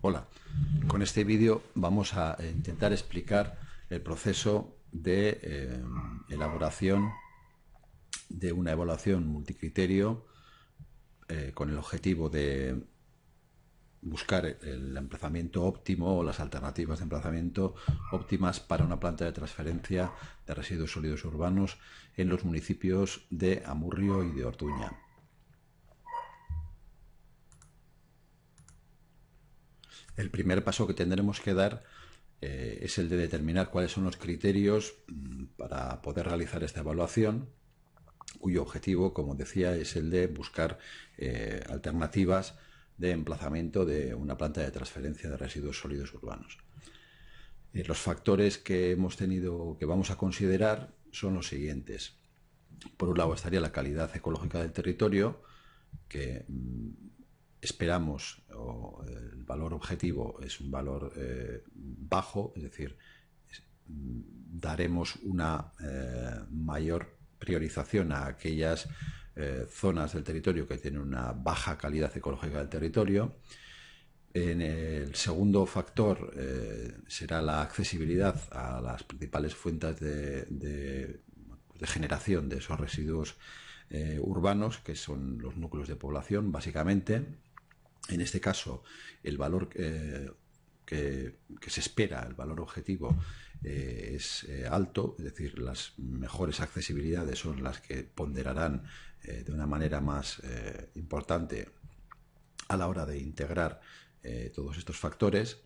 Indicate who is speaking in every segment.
Speaker 1: Hola, con este vídeo vamos a intentar explicar el proceso de elaboración de una evaluación multicriterio con el objetivo de buscar el emplazamiento óptimo o las alternativas de emplazamiento óptimas para una planta de transferencia de residuos sólidos urbanos en los municipios de Amurrio y de Ortuña. El primer paso que tendremos que dar es el de determinar cuáles son los criterios para poder realizar esta evaluación, cuyo objetivo, como decía, es el de buscar alternativas de emplazamiento de una planta de transferencia de residuos sólidos urbanos. Los factores que vamos a considerar son los siguientes. Por un lado estaría la calidad ecológica del territorio, que esperamos, o el valor objetivo es un valor bajo, es decir, daremos una mayor priorización a aquellas zonas del territorio que tienen una baja calidad ecológica del territorio. En el segundo factor será la accesibilidad a las principales fuentes de generación de esos residuos urbanos, que son los núcleos de población, básicamente. En este caso, el valor que se espera, el valor objetivo, es alto, es decir, las mejores accesibilidades son las que ponderarán de una manera más importante a la hora de integrar todos estos factores.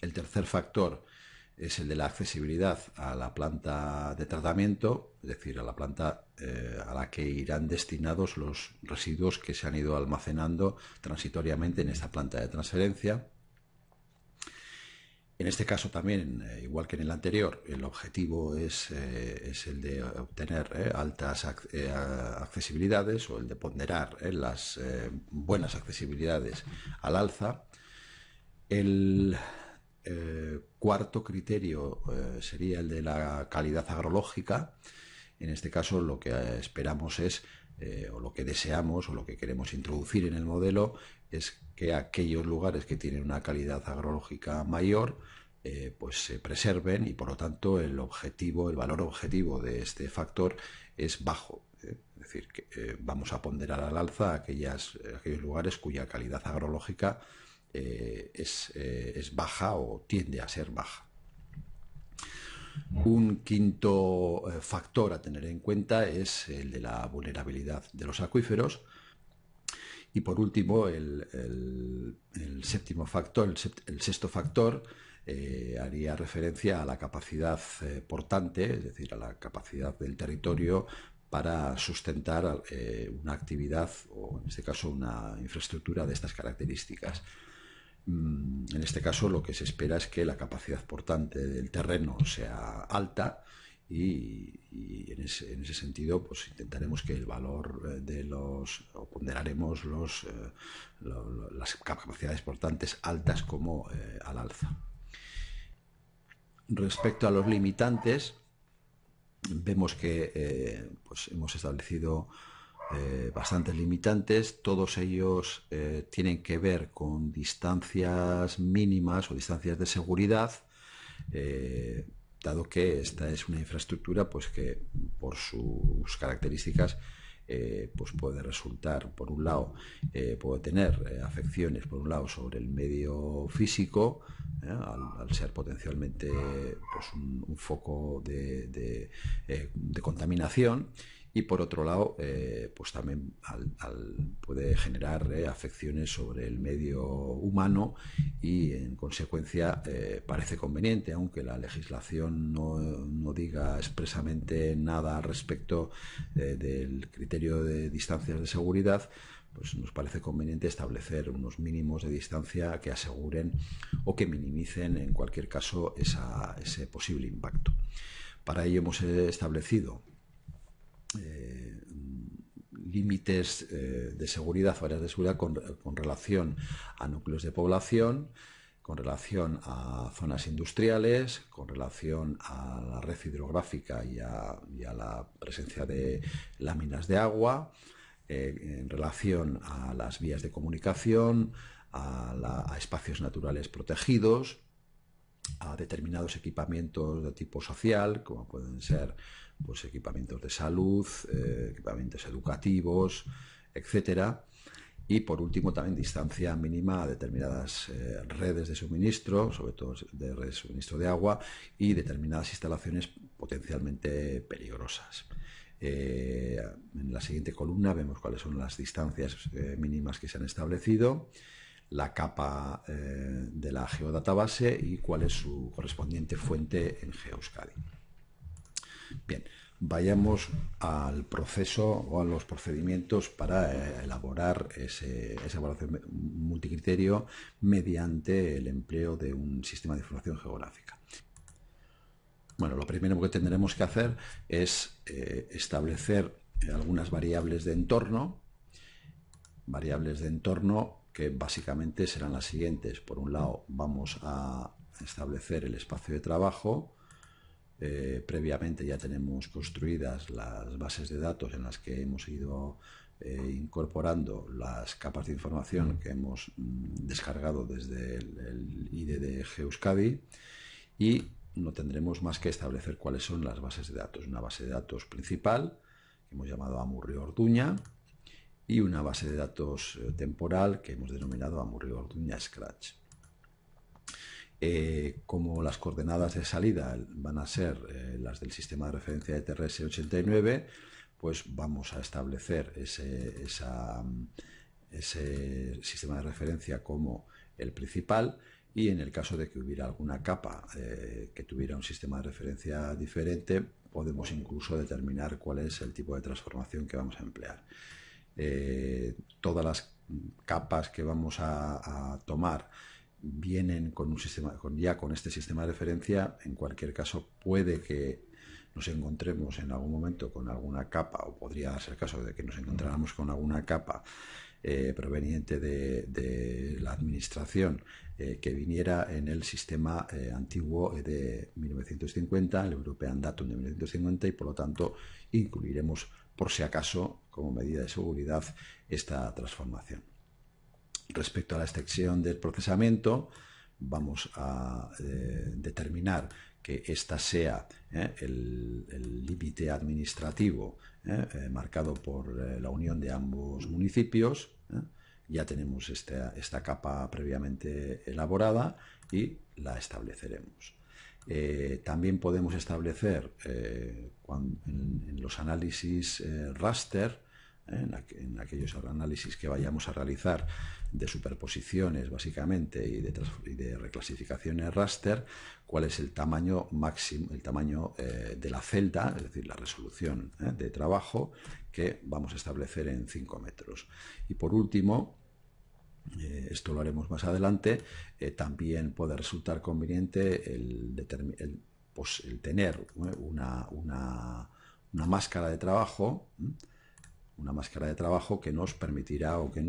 Speaker 1: El tercer factor es el de la accesibilidad a la planta de tratamiento, es decir, a la planta a la que irán destinados los residuos que se han ido almacenando transitoriamente en esta planta de transferencia. En este caso también, igual que en el anterior, el objetivo es el de obtener altas accesibilidades, o el de ponderar las buenas accesibilidades al alza. El cuarto criterio sería el de la calidad agrológica. En este caso lo que esperamos es, o lo que deseamos, o lo que queremos introducir en el modelo, es que aquellos lugares que tienen una calidad agrológica mayor pues se preserven, y por lo tanto el valor objetivo de este factor es bajo. Es decir, que vamos a ponderar al alza aquellos lugares cuya calidad agrológica es baja o tiende a ser baja. Un quinto factor a tener en cuenta es el de la vulnerabilidad de los acuíferos. Y por último, el séptimo factor, el sexto factor, haría referencia a la capacidad portante, es decir, a la capacidad del territorio para sustentar una actividad, o en este caso una infraestructura de estas características. En este caso lo que se espera es que la capacidad portante del terreno sea alta, y en ese sentido pues intentaremos que el valor o ponderaremos las capacidades portantes altas como al alza. Respecto a los limitantes, vemos que pues hemos establecido bastantes limitantes. Todos ellos tienen que ver con distancias mínimas o distancias de seguridad, dado que esta es una infraestructura pues que por sus características pues puede resultar, por un lado, puede tener afecciones, por un lado, sobre el medio físico, al ser potencialmente pues un foco de contaminación, y por otro lado pues también puede generar afecciones sobre el medio humano, y en consecuencia parece conveniente, aunque la legislación no diga expresamente nada al respecto del criterio de distancias de seguridad, pues nos parece conveniente establecer unos mínimos de distancia que aseguren o que minimicen en cualquier caso ese posible impacto. Para ello hemos establecido límites de seguridad, áreas de seguridad con relación a núcleos de población, con relación a zonas industriales, con relación a la red hidrográfica y a la presencia de láminas de agua, en relación a las vías de comunicación, a espacios naturales protegidos, a determinados equipamientos de tipo social, como pueden ser pues, equipamientos de salud, equipamientos educativos, etcétera. Y por último también distancia mínima a determinadas redes de suministro, sobre todo de redes de suministro de agua, y determinadas instalaciones potencialmente peligrosas. En la siguiente columna vemos cuáles son las distancias mínimas que se han establecido, la capa de la geodatabase y cuál es su correspondiente fuente en GeoEuskadi. Bien, vayamos al proceso o a los procedimientos para elaborar esa evaluación multicriterio mediante el empleo de un sistema de información geográfica. Bueno, lo primero que tendremos que hacer es establecer algunas variables de entorno que básicamente serán las siguientes. Por un lado, vamos a establecer el espacio de trabajo. Previamente ya tenemos construidas las bases de datos en las que hemos ido incorporando las capas de información que hemos descargado desde el IDE de GeoEuskadi, y no tendremos más que establecer cuáles son las bases de datos. Una base de datos principal, que hemos llamado Amurrio-Orduña, y una base de datos temporal que hemos denominado Amurrio-Orduña Scratch. Como las coordenadas de salida van a ser las del sistema de referencia de TRS 89, pues vamos a establecer ese sistema de referencia como el principal, y en el caso de que hubiera alguna capa que tuviera un sistema de referencia diferente, podemos incluso determinar cuál es el tipo de transformación que vamos a emplear. Todas las capas que vamos a tomar vienen con un sistema, con este sistema de referencia. En cualquier caso, puede que nos encontremos en algún momento con alguna capa, o podría darse el caso de que nos encontráramos con alguna capa proveniente de la administración que viniera en el sistema antiguo de 1950, el European Datum de 1950, y por lo tanto incluiremos por si acaso, como medida de seguridad, esta transformación. Respecto a la extensión del procesamiento, vamos a determinar que ésta sea el límite administrativo marcado por la unión de ambos municipios. Ya tenemos esta capa previamente elaborada y la estableceremos. También podemos establecer en los análisis raster, en aquellos análisis que vayamos a realizar de superposiciones básicamente y de reclasificaciones raster, cuál es el tamaño máximo, el tamaño de la celda, es decir, la resolución de trabajo que vamos a establecer en 5 metros. Y por último, esto lo haremos más adelante, también puede resultar conveniente el tener una máscara de trabajo, que nos permitirá o que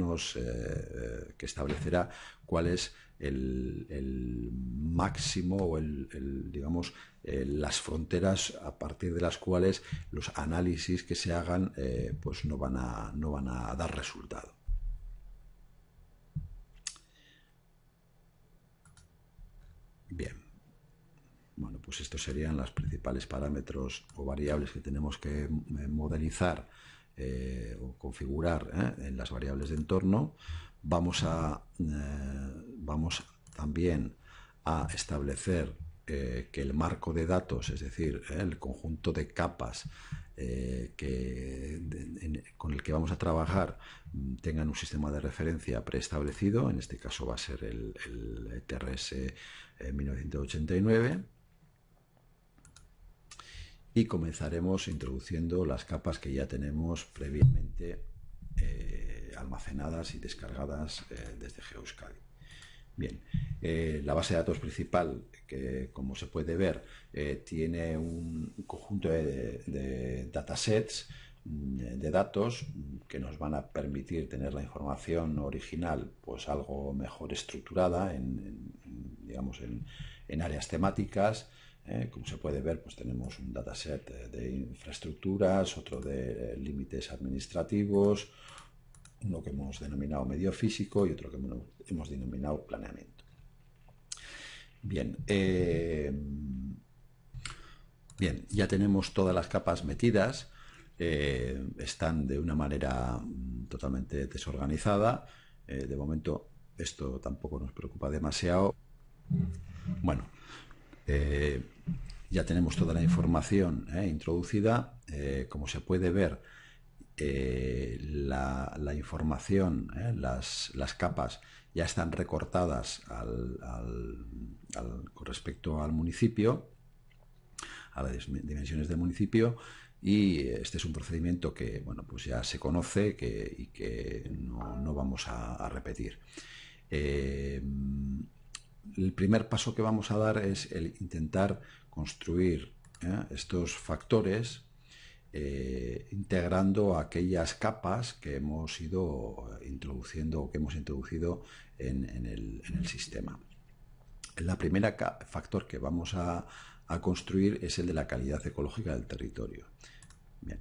Speaker 1: establecerá cuál es el máximo o digamos las fronteras a partir de las cuales los análisis que se hagan pues no van a dar resultado. Bien, bueno, pues estos serían los principales parámetros o variables que tenemos que modelizar o configurar en las variables de entorno. Vamos también a establecer que el marco de datos, es decir, el conjunto de capas con el que vamos a trabajar, tengan un sistema de referencia preestablecido. En este caso va a ser el TRS 1989. Y comenzaremos introduciendo las capas que ya tenemos previamente almacenadas y descargadas desde GeoEuskadi. Bien, la base de datos principal, que como se puede ver tiene un conjunto de datasets de datos que nos van a permitir tener la información original pues algo mejor estructurada digamos en áreas temáticas. Como se puede ver, pues tenemos un dataset de infraestructuras, otro de límites administrativos, uno que hemos denominado medio físico y otro que hemos denominado planeamiento. Bien, bien, ya tenemos todas las capas metidas, están de una manera totalmente desorganizada. De momento esto tampoco nos preocupa demasiado. Bueno, ya tenemos toda la información introducida. Como se puede ver, la información, las capas ya están recortadas con respecto al municipio, a las dimensiones del municipio, y este es un procedimiento que, bueno, pues ya se conoce y que no vamos a repetir. El primer paso que vamos a dar es el intentar construir estos factores integrando aquellas capas que hemos ido introduciendo o que hemos introducido en el sistema. La primera factor que vamos a construir es el de la calidad ecológica del territorio. Bien.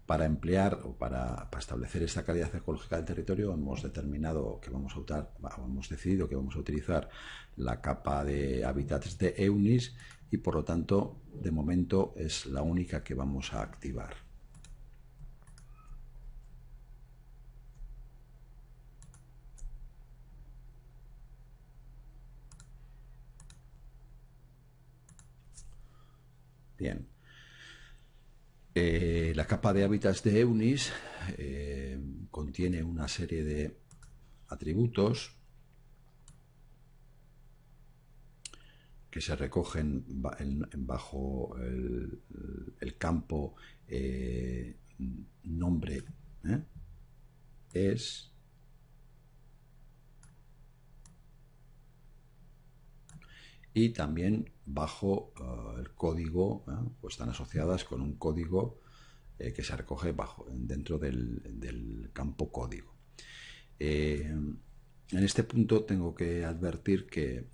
Speaker 1: Para emplear o para establecer esta calidad ecológica del territorio hemos decidido que vamos a utilizar la capa de hábitats de EUNIS y por lo tanto de momento es la única que vamos a activar. Bien. La capa de hábitats de EUNIS contiene una serie de atributos que se recogen bajo el campo nombre es, y también bajo el código, pues están asociadas con un código que se recoge dentro del campo código. En este punto tengo que advertir que,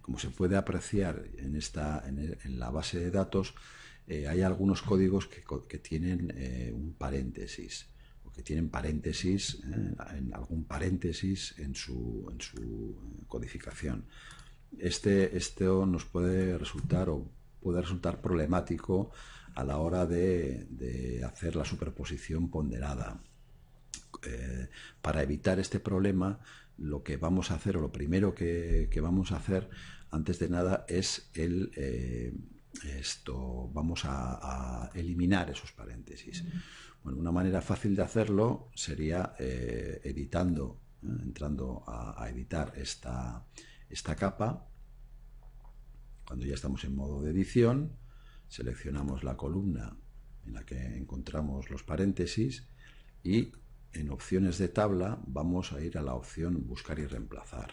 Speaker 1: como se puede apreciar en la base de datos, hay algunos códigos que tienen un paréntesis, o que tienen paréntesis, algún paréntesis en su codificación. Esto nos puede resultar problemático a la hora de hacer la superposición ponderada. Para evitar este problema, lo que vamos a hacer, o lo primero que vamos a hacer antes de nada es vamos a eliminar esos paréntesis. Bueno, una manera fácil de hacerlo sería entrando a editar esta capa. Cuando ya estamos en modo de edición, seleccionamos la columna en la que encontramos los paréntesis y en opciones de tabla vamos a ir a la opción buscar y reemplazar.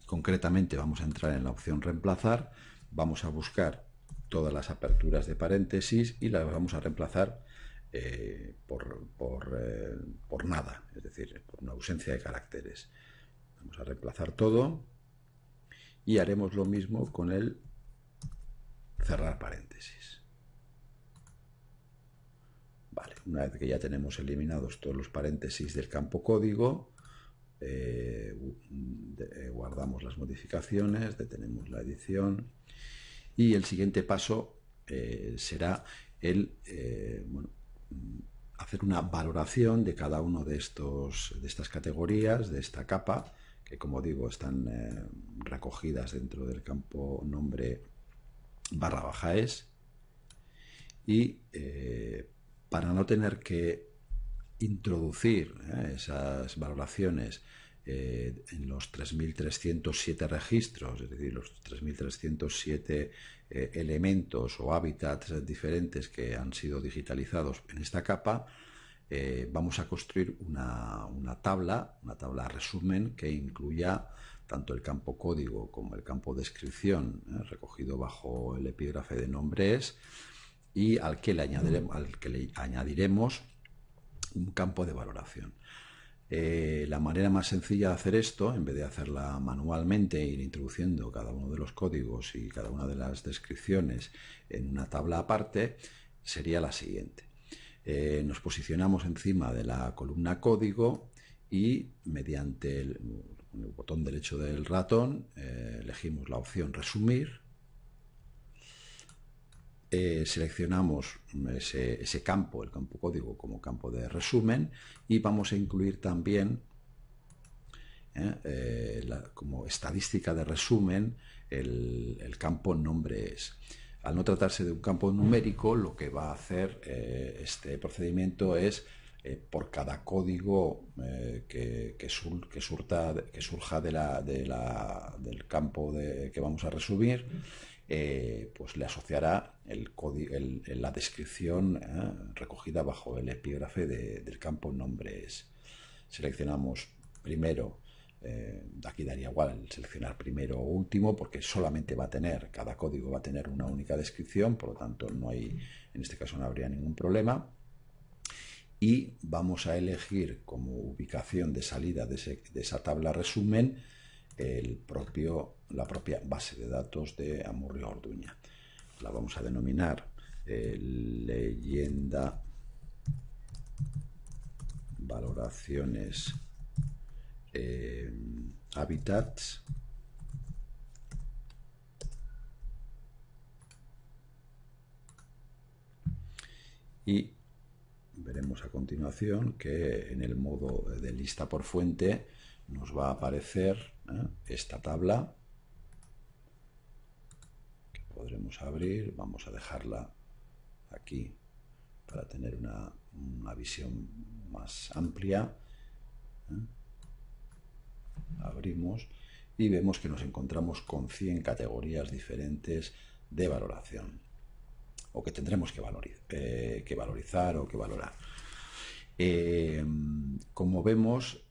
Speaker 1: Concretamente vamos a entrar en la opción reemplazar, vamos a buscar todas las aperturas de paréntesis y las vamos a reemplazar por nada, es decir, por una ausencia de caracteres. Vamos a reemplazar todo y haremos lo mismo con el cerrar paréntesis. Vale, una vez que ya tenemos eliminados todos los paréntesis del campo código, guardamos las modificaciones, detenemos la edición y el siguiente paso será hacer una valoración de cada uno de estas categorías, de esta capa, que como digo están recogidas dentro del campo nombre /es, y para no tener que introducir esas valoraciones en los 3.307 registros, es decir, los 3.307 elementos o hábitats diferentes que han sido digitalizados en esta capa, vamos a construir una tabla resumen que incluya tanto el campo código como el campo descripción recogido bajo el epígrafe de nombres, y al que le añadiremos un campo de valoración. La manera más sencilla de hacer esto, en vez de hacerla manualmente, ir introduciendo cada uno de los códigos y cada una de las descripciones en una tabla aparte, sería la siguiente. Nos posicionamos encima de la columna código y mediante el botón derecho del ratón elegimos la opción resumir. Seleccionamos ese campo, el campo código, como campo de resumen, y vamos a incluir también como estadística de resumen el campo nombre es. Al no tratarse de un campo numérico, lo que va a hacer este procedimiento es por cada código que surja del campo que vamos a resumir, pues le asociará la descripción recogida bajo el epígrafe del campo nombre es. Seleccionamos primero, aquí daría igual el seleccionar primero o último, porque solamente cada código va a tener una única descripción, por lo tanto en este caso no habría ningún problema. Y vamos a elegir como ubicación de salida de esa tabla resumen la propia base de datos de Amurrio Orduña. La vamos a denominar leyenda valoraciones hábitats, y veremos a continuación que en el modo de lista por fuente nos va a aparecer esta tabla que podremos abrir. Vamos a dejarla aquí para tener una visión más amplia. Abrimos y vemos que nos encontramos con 100 categorías diferentes de valoración, o que tendremos que valorizar o que valorar. Como vemos,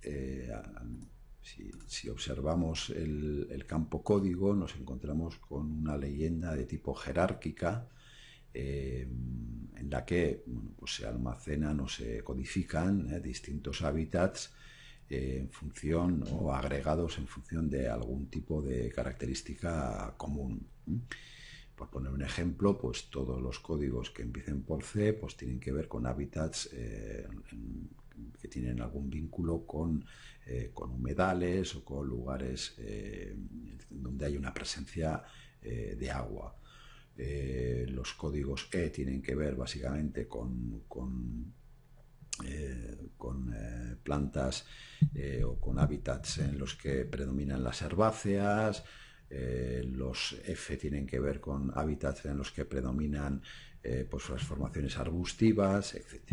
Speaker 1: si observamos el campo código, nos encontramos con una leyenda de tipo jerárquica, en la que pues se almacenan o se codifican distintos hábitats en función o agregados en función de algún tipo de característica común. Por poner un ejemplo, pues todos los códigos que empiecen por C pues tienen que ver con hábitats que tienen algún vínculo con humedales o con lugares donde hay una presencia de agua. Los códigos E tienen que ver básicamente con plantas o con hábitats en los que predominan las herbáceas. Los F tienen que ver con hábitats en los que predominan pues las formaciones arbustivas, etc.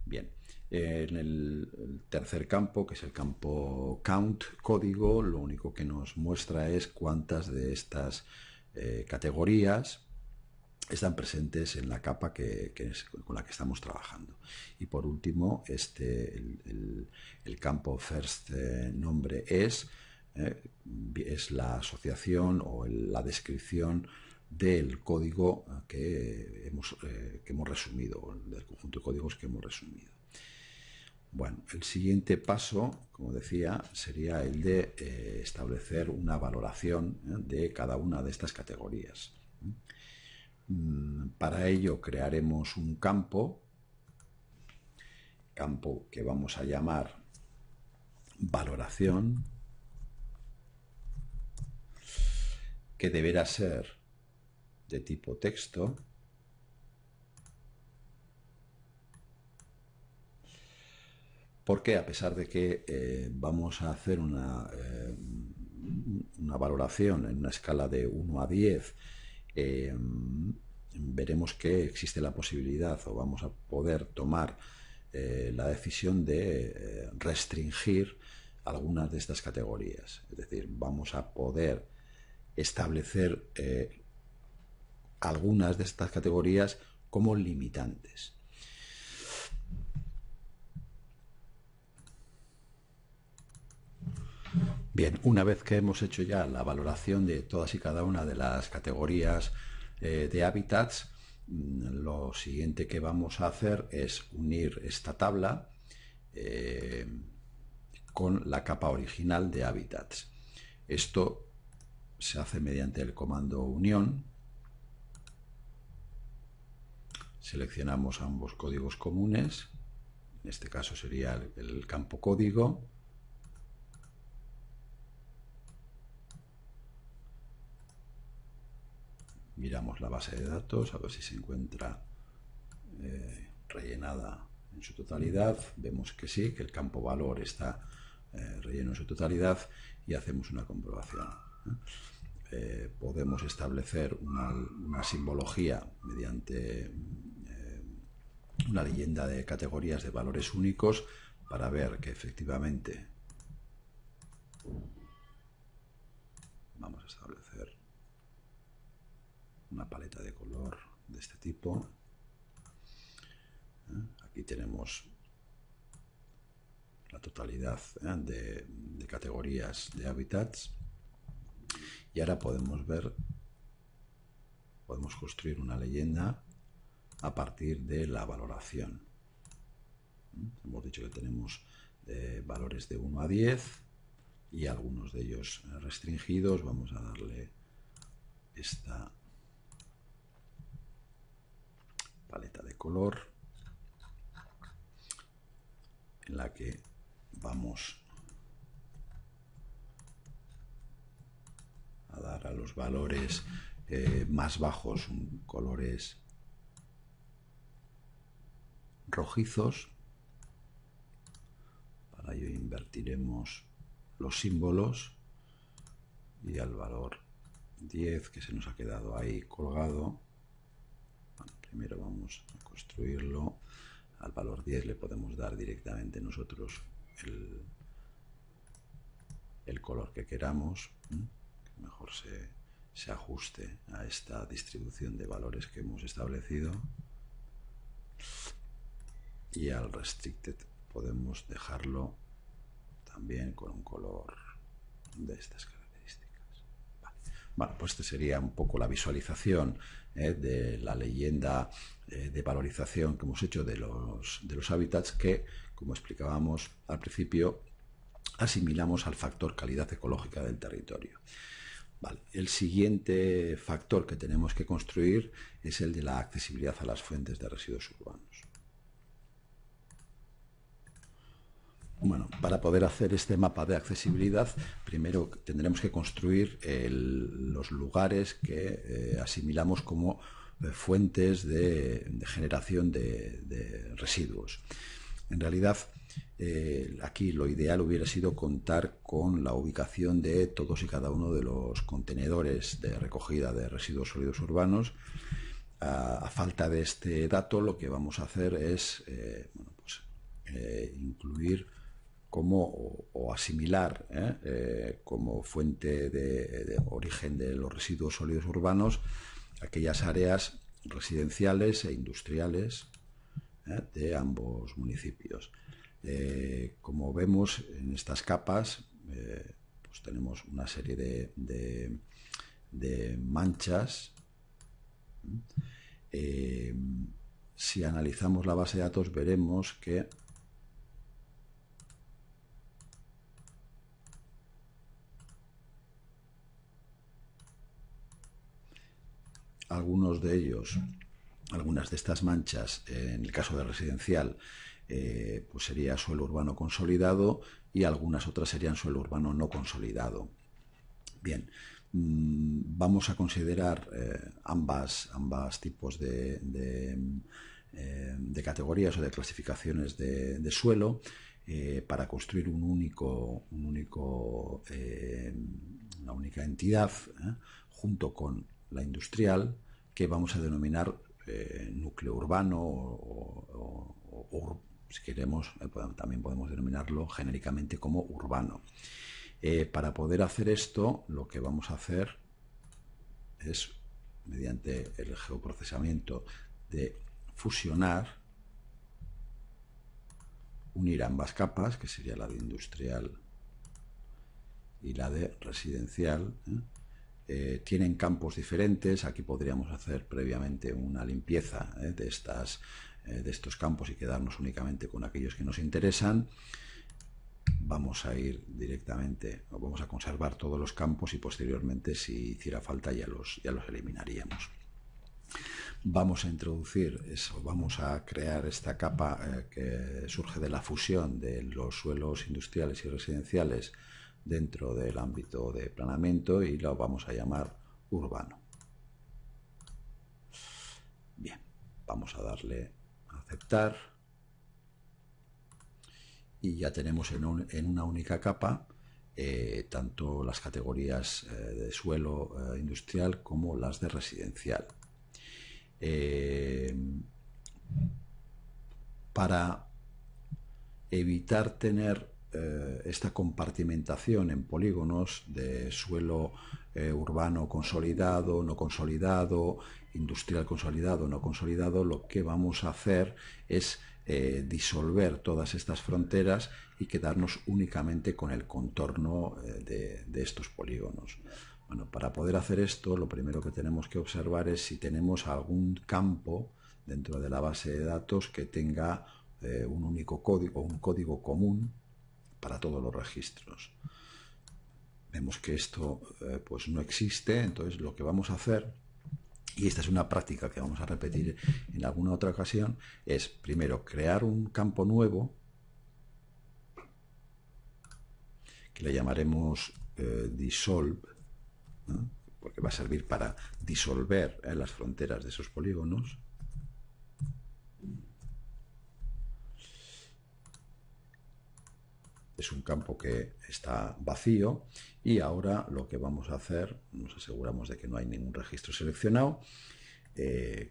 Speaker 1: Bien, en el tercer campo, que es el campo count código, lo único que nos muestra es cuántas de estas categorías están presentes en la capa con la que estamos trabajando. Y por último, el campo first nombre es la asociación o la descripción del código que hemos resumido, del conjunto de códigos que hemos resumido. Bueno, el siguiente paso, como decía, sería el de establecer una valoración de cada una de estas categorías. Para ello crearemos un campo que vamos a llamar valoración, que deberá ser de tipo texto, porque a pesar de que vamos a hacer una valoración en una escala de 1 a 10, veremos que existe la posibilidad, o vamos a poder tomar la decisión de restringir algunas de estas categorías. Es decir, vamos a poder establecer algunas de estas categorías como limitantes. Bien, una vez que hemos hecho ya la valoración de todas y cada una de las categorías de hábitats, lo siguiente que vamos a hacer es unir esta tabla con la capa original de hábitats. Esto se hace mediante el comando unión. seleccionamos ambos códigos comunes, en este caso sería el campo código, miramos la base de datos a ver si se encuentra rellenada en su totalidad, vemos que sí, que el campo valor está relleno en su totalidad y hacemos una comprobación. Podemos establecer una simbología mediante una leyenda de categorías de valores únicos para ver que efectivamente vamos a establecer una paleta de color de este tipo. Aquí tenemos la totalidad de categorías de hábitats y ahora podemos construir una leyenda a partir de la valoración. Hemos dicho que tenemos valores de 1 a 10 y algunos de ellos restringidos. Vamos a darle esta paleta de color en la que vamos a dar a los valores más bajos colores rojizos. Para ello invertiremos los símbolos y al valor 10 que se nos ha quedado ahí colgado, bueno, primero vamos a construirlo. Al valor 10 le podemos dar directamente nosotros el color que queramos, que mejor se ajuste a esta distribución de valores que hemos establecido. Y al restricted podemos dejarlo también con un color de estas características. Vale. Bueno, pues este sería un poco la visualización de la leyenda de valorización que hemos hecho de los hábitats que, como explicábamos al principio, asimilamos al factor calidad ecológica del territorio. Vale. El siguiente factor que tenemos que construir es el de la accesibilidad a las fuentes de residuos urbanos. Bueno, para poder hacer este mapa de accesibilidad, primero tendremos que construir los lugares que asimilamos como fuentes de generación de residuos. En realidad, aquí lo ideal hubiera sido contar con la ubicación de todos y cada uno de los contenedores de recogida de residuos sólidos urbanos. A falta de este dato, lo que vamos a hacer es incluir o asimilar como fuente de origen de los residuos sólidos urbanos aquellas áreas residenciales e industriales de ambos municipios. Como vemos en estas capas, pues tenemos una serie de manchas. Si analizamos la base de datos veremos que algunos de ellos, algunas de estas manchas, en el caso de residencial, pues sería suelo urbano consolidado y algunas otras serían suelo urbano no consolidado. Bien, vamos a considerar ambas tipos de categorías o de clasificaciones de suelo para construir una única entidad junto con la industrial, que vamos a denominar núcleo urbano o si queremos también podemos denominarlo genéricamente como urbano. Para poder hacer esto, lo que vamos a hacer es, mediante el geoprocesamiento, de fusionar, unir ambas capas, que sería la de industrial y la de residencial. Tienen campos diferentes. Aquí podríamos hacer previamente una limpieza de estos campos y quedarnos únicamente con aquellos que nos interesan. Vamos a ir directamente, vamos a conservar todos los campos y posteriormente, si hiciera falta, ya los eliminaríamos. Vamos a introducir eso, vamos a crear esta capa que surge de la fusión de los suelos industriales y residenciales dentro del ámbito de planeamiento y lo vamos a llamar urbano. Bien, vamos a darle a aceptar y ya tenemos en una única capa tanto las categorías de suelo industrial como las de residencial. Para evitar tener esta compartimentación en polígonos de suelo urbano consolidado, no consolidado, industrial consolidado, no consolidado, lo que vamos a hacer es disolver todas estas fronteras y quedarnos únicamente con el contorno de estos polígonos. Bueno, para poder hacer esto, lo primero que tenemos que observar es si tenemos algún campo dentro de la base de datos que tenga un único código, un código común para todos los registros. Vemos que esto pues no existe, entonces lo que vamos a hacer, y esta es una práctica que vamos a repetir en alguna otra ocasión, es primero crear un campo nuevo que le llamaremos dissolve, ¿no? Porque va a servir para disolver las fronteras de esos polígonos. Es un campo que está vacío y ahora lo que vamos a hacer, nos aseguramos de que no hay ningún registro seleccionado,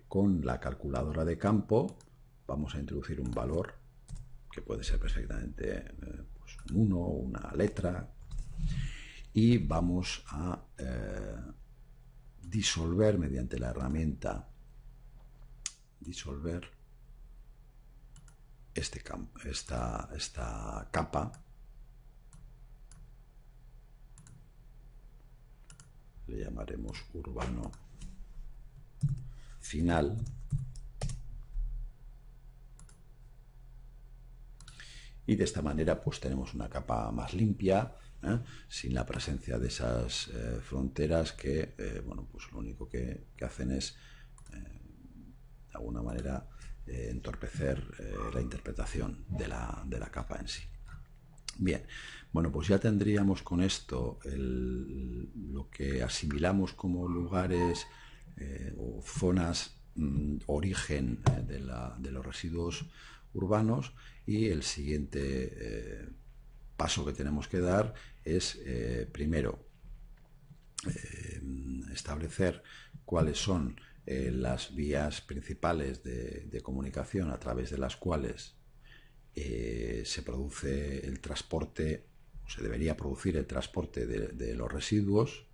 Speaker 1: con la calculadora de campo vamos a introducir un valor que puede ser perfectamente pues un 1 o una letra y vamos a disolver mediante la herramienta disolver este campo, esta capa. Le llamaremos urbano final y de esta manera pues tenemos una capa más limpia, sin la presencia de esas fronteras que bueno, pues lo único que hacen es de alguna manera entorpecer la interpretación de la capa en sí. Bien, bueno, pues ya tendríamos con esto lo que asimilamos como lugares o zonas origen de los residuos urbanos, y el siguiente paso que tenemos que dar es primero establecer cuáles son las vías principales de comunicación a través de las cuales se produce el transporte, o se debería producir el transporte de los residuos.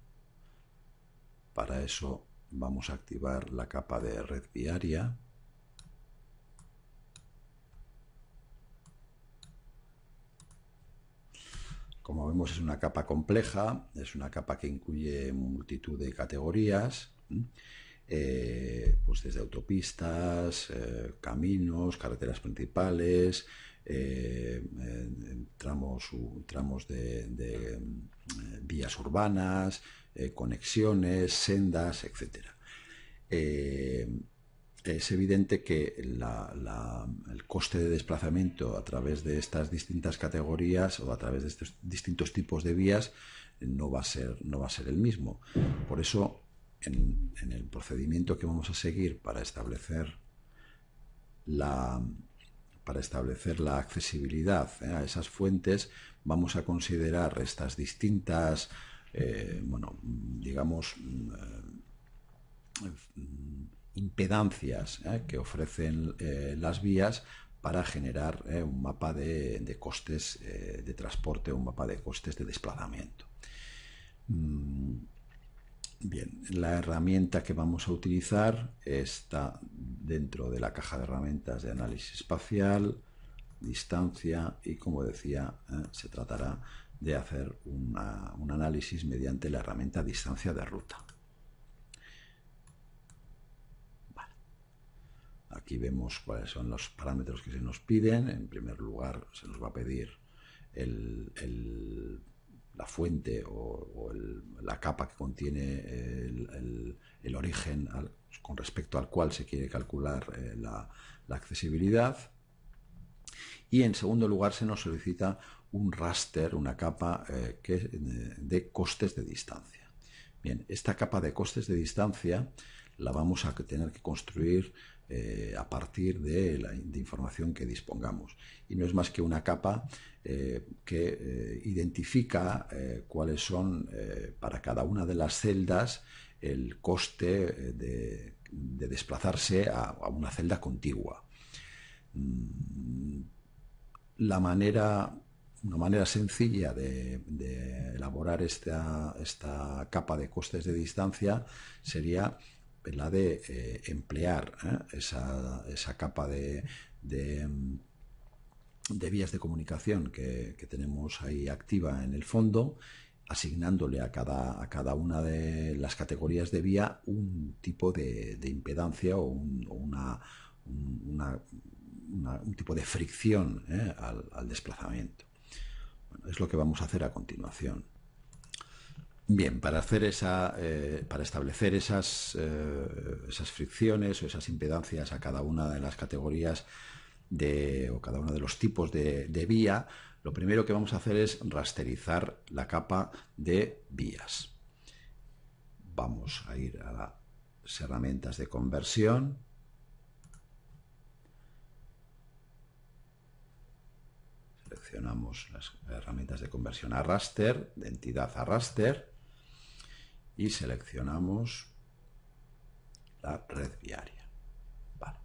Speaker 1: Para eso vamos a activar la capa de red viaria. Como vemos, es una capa compleja, es una capa que incluye multitud de categorías, pues desde autopistas, caminos, carreteras principales, tramos de vías urbanas, conexiones, sendas, etc. Es evidente que el coste de desplazamiento a través de estas distintas categorías o a través de estos distintos tipos de vías no va a ser el mismo. Por eso, en el procedimiento que vamos a seguir para establecer la accesibilidad a esas fuentes, vamos a considerar estas distintas, bueno, digamos, impedancias que ofrecen las vías para generar un mapa de costes de transporte, un mapa de costes de desplazamiento. Bien, la herramienta que vamos a utilizar está dentro de la caja de herramientas de análisis espacial, distancia, y como decía, se tratará de hacer un análisis mediante la herramienta distancia de ruta. Vale. Aquí vemos cuáles son los parámetros que se nos piden. En primer lugar, se nos va a pedir el la fuente o la capa que contiene el origen con respecto al cual se quiere calcular la accesibilidad. Y en segundo lugar se nos solicita un raster, una capa de costes de distancia. Bien, esta capa de costes de distancia la vamos a tener que construir a partir de información que dispongamos. Y no es más que una capa que identifica cuáles son para cada una de las celdas el coste de desplazarse a una celda contigua. Una manera sencilla de elaborar esta capa de costes de distancia sería la de emplear esa capa de vías de comunicación que tenemos ahí activa en el fondo, asignándole a cada una de las categorías de vía un tipo de impedancia o un tipo de fricción al desplazamiento. Bueno, es lo que vamos a hacer a continuación. Bien, para establecer esas fricciones o esas impedancias a cada una de las categorías o cada uno de los tipos de vía, lo primero que vamos a hacer es rasterizar la capa de vías. Vamos a ir a las herramientas de conversión. Seleccionamos las herramientas de conversión a raster, de entidad a raster, y seleccionamos la red viaria. Vale.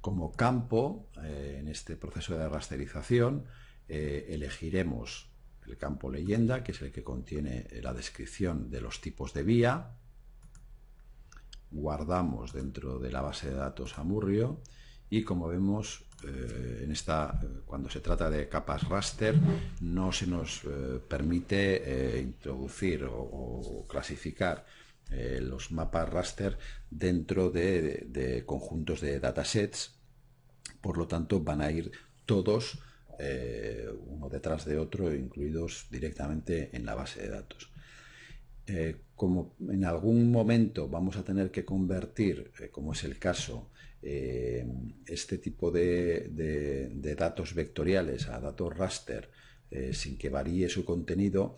Speaker 1: Como campo, en este proceso de rasterización, elegiremos el campo leyenda, que es el que contiene la descripción de los tipos de vía. Guardamos dentro de la base de datos Amurrio y, como vemos, cuando se trata de capas raster, no se nos permite introducir o clasificar los mapas raster dentro de conjuntos de datasets. Por lo tanto, van a ir todos uno detrás de otro, incluidos directamente en la base de datos. Como en algún momento vamos a tener que convertir, como es el caso, este tipo de datos vectoriales a datos raster sin que varíe su contenido,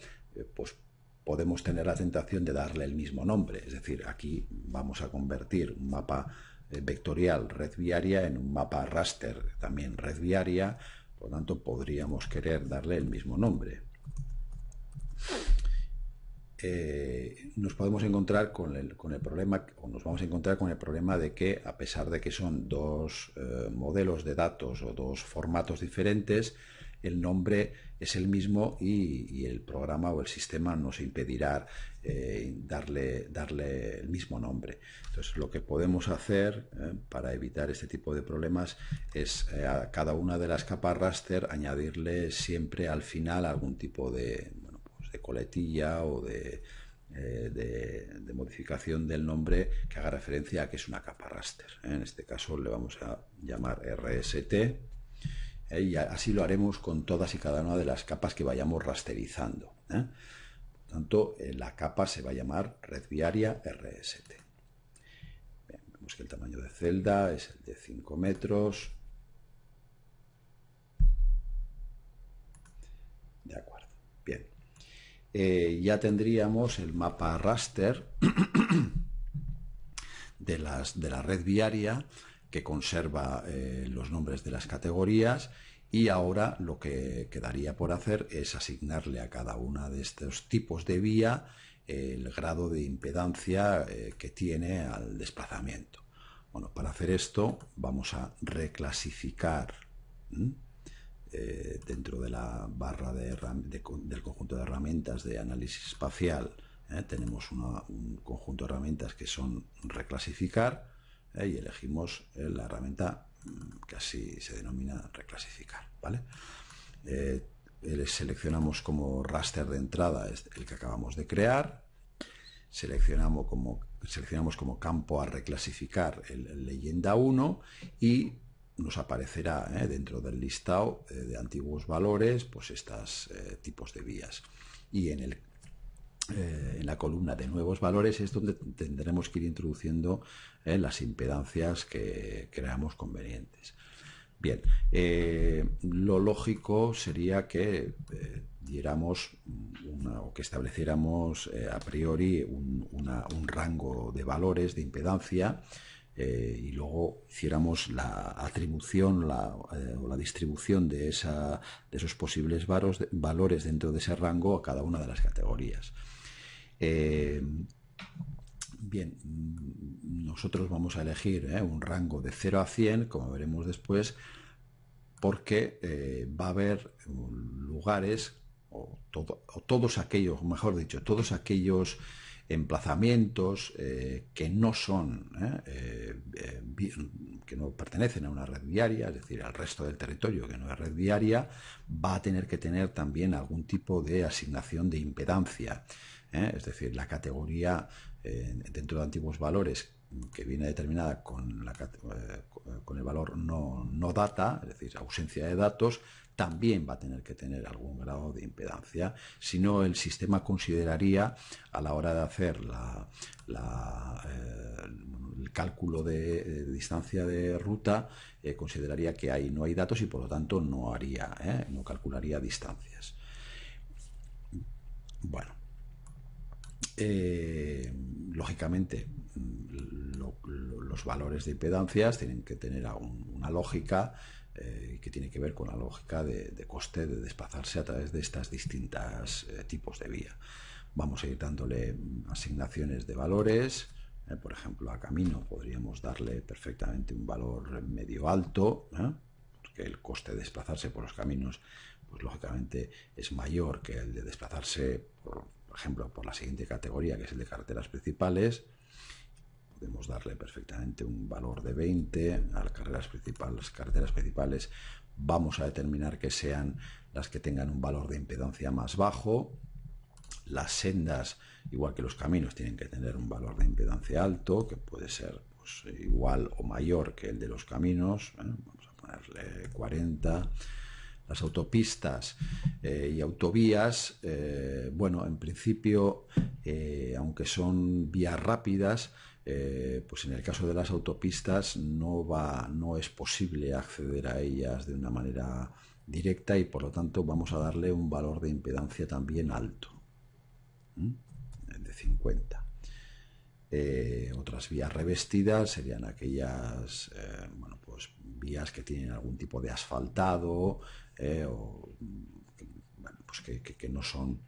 Speaker 1: pues podemos tener la tentación de darle el mismo nombre. Es decir, aquí vamos a convertir un mapa vectorial red viaria en un mapa raster también red viaria, por lo tanto podríamos querer darle el mismo nombre. Nos podemos encontrar con el problema, o nos vamos a encontrar con el problema de que, a pesar de que son dos modelos de datos o dos formatos diferentes, el nombre es el mismo y el programa o el sistema nos impedirá darle el mismo nombre. Entonces, lo que podemos hacer para evitar este tipo de problemas es a cada una de las capas raster añadirle siempre al final algún tipo de coletilla o de modificación del nombre que haga referencia a que es una capa raster. En este caso le vamos a llamar RST, y así lo haremos con todas y cada una de las capas que vayamos rasterizando. Por tanto, la capa se va a llamar red viaria RST. Bien, vemos que el tamaño de celda es el de 5 metros. De acuerdo. Bien. Ya tendríamos el mapa raster de la red viaria, que conserva los nombres de las categorías, y ahora lo que quedaría por hacer es asignarle a cada una de estos tipos de vía el grado de impedancia que tiene al desplazamiento. Bueno, para hacer esto vamos a reclasificar dentro de la barra del conjunto de herramientas de análisis espacial. Tenemos un conjunto de herramientas que son reclasificar, y elegimos la herramienta que así se denomina reclasificar, ¿vale? Seleccionamos como raster de entrada el que acabamos de crear, seleccionamos como campo a reclasificar el leyenda 1 y nos aparecerá dentro del listado de antiguos valores pues estos tipos de vías. y en la columna de nuevos valores es donde tendremos que ir introduciendo las impedancias que creamos convenientes. Bien, lo lógico sería que diéramos o que estableciéramos a priori un rango de valores de impedancia y luego hiciéramos la atribución o la distribución de esos posibles valores dentro de ese rango a cada una de las categorías. Bien, nosotros vamos a elegir un rango de 0 a 100, como veremos después, porque va a haber lugares o todos aquellos, mejor dicho, todos aquellos emplazamientos que no son, que no pertenecen a una red viaria, es decir, al resto del territorio que no es red viaria, va a tener que tener también algún tipo de asignación de impedancia. Es decir, la categoría dentro de antiguos valores que viene determinada con el valor no data, es decir, ausencia de datos, también va a tener que tener algún grado de impedancia. Si no, el sistema consideraría, a la hora de hacer el cálculo de distancia de ruta, consideraría que ahí no hay datos y por lo tanto no calcularía distancias. Bueno, lógicamente los valores de impedancias tienen que tener una lógica que tiene que ver con la lógica de coste de desplazarse a través de estas distintas tipos de vía. Vamos a ir dándole asignaciones de valores. Por ejemplo, a camino podríamos darle perfectamente un valor medio alto, porque el coste de desplazarse por los caminos, pues lógicamente es mayor que el de desplazarse, por ejemplo, por la siguiente categoría, que es el de carreteras principales. Podemos darle perfectamente un valor de 20 a las carreteras principales. Vamos a determinar que sean las que tengan un valor de impedancia más bajo. Las sendas, igual que los caminos, tienen que tener un valor de impedancia alto, que puede ser pues, igual o mayor que el de los caminos. Vamos a ponerle 40. Las autopistas y autovías, bueno, en principio, aunque son vías rápidas, pues en el caso de las autopistas no es posible acceder a ellas de una manera directa y por lo tanto vamos a darle un valor de impedancia también alto, de 50. Otras vías revestidas serían aquellas bueno, pues vías que tienen algún tipo de asfaltado o bueno, pues que no son,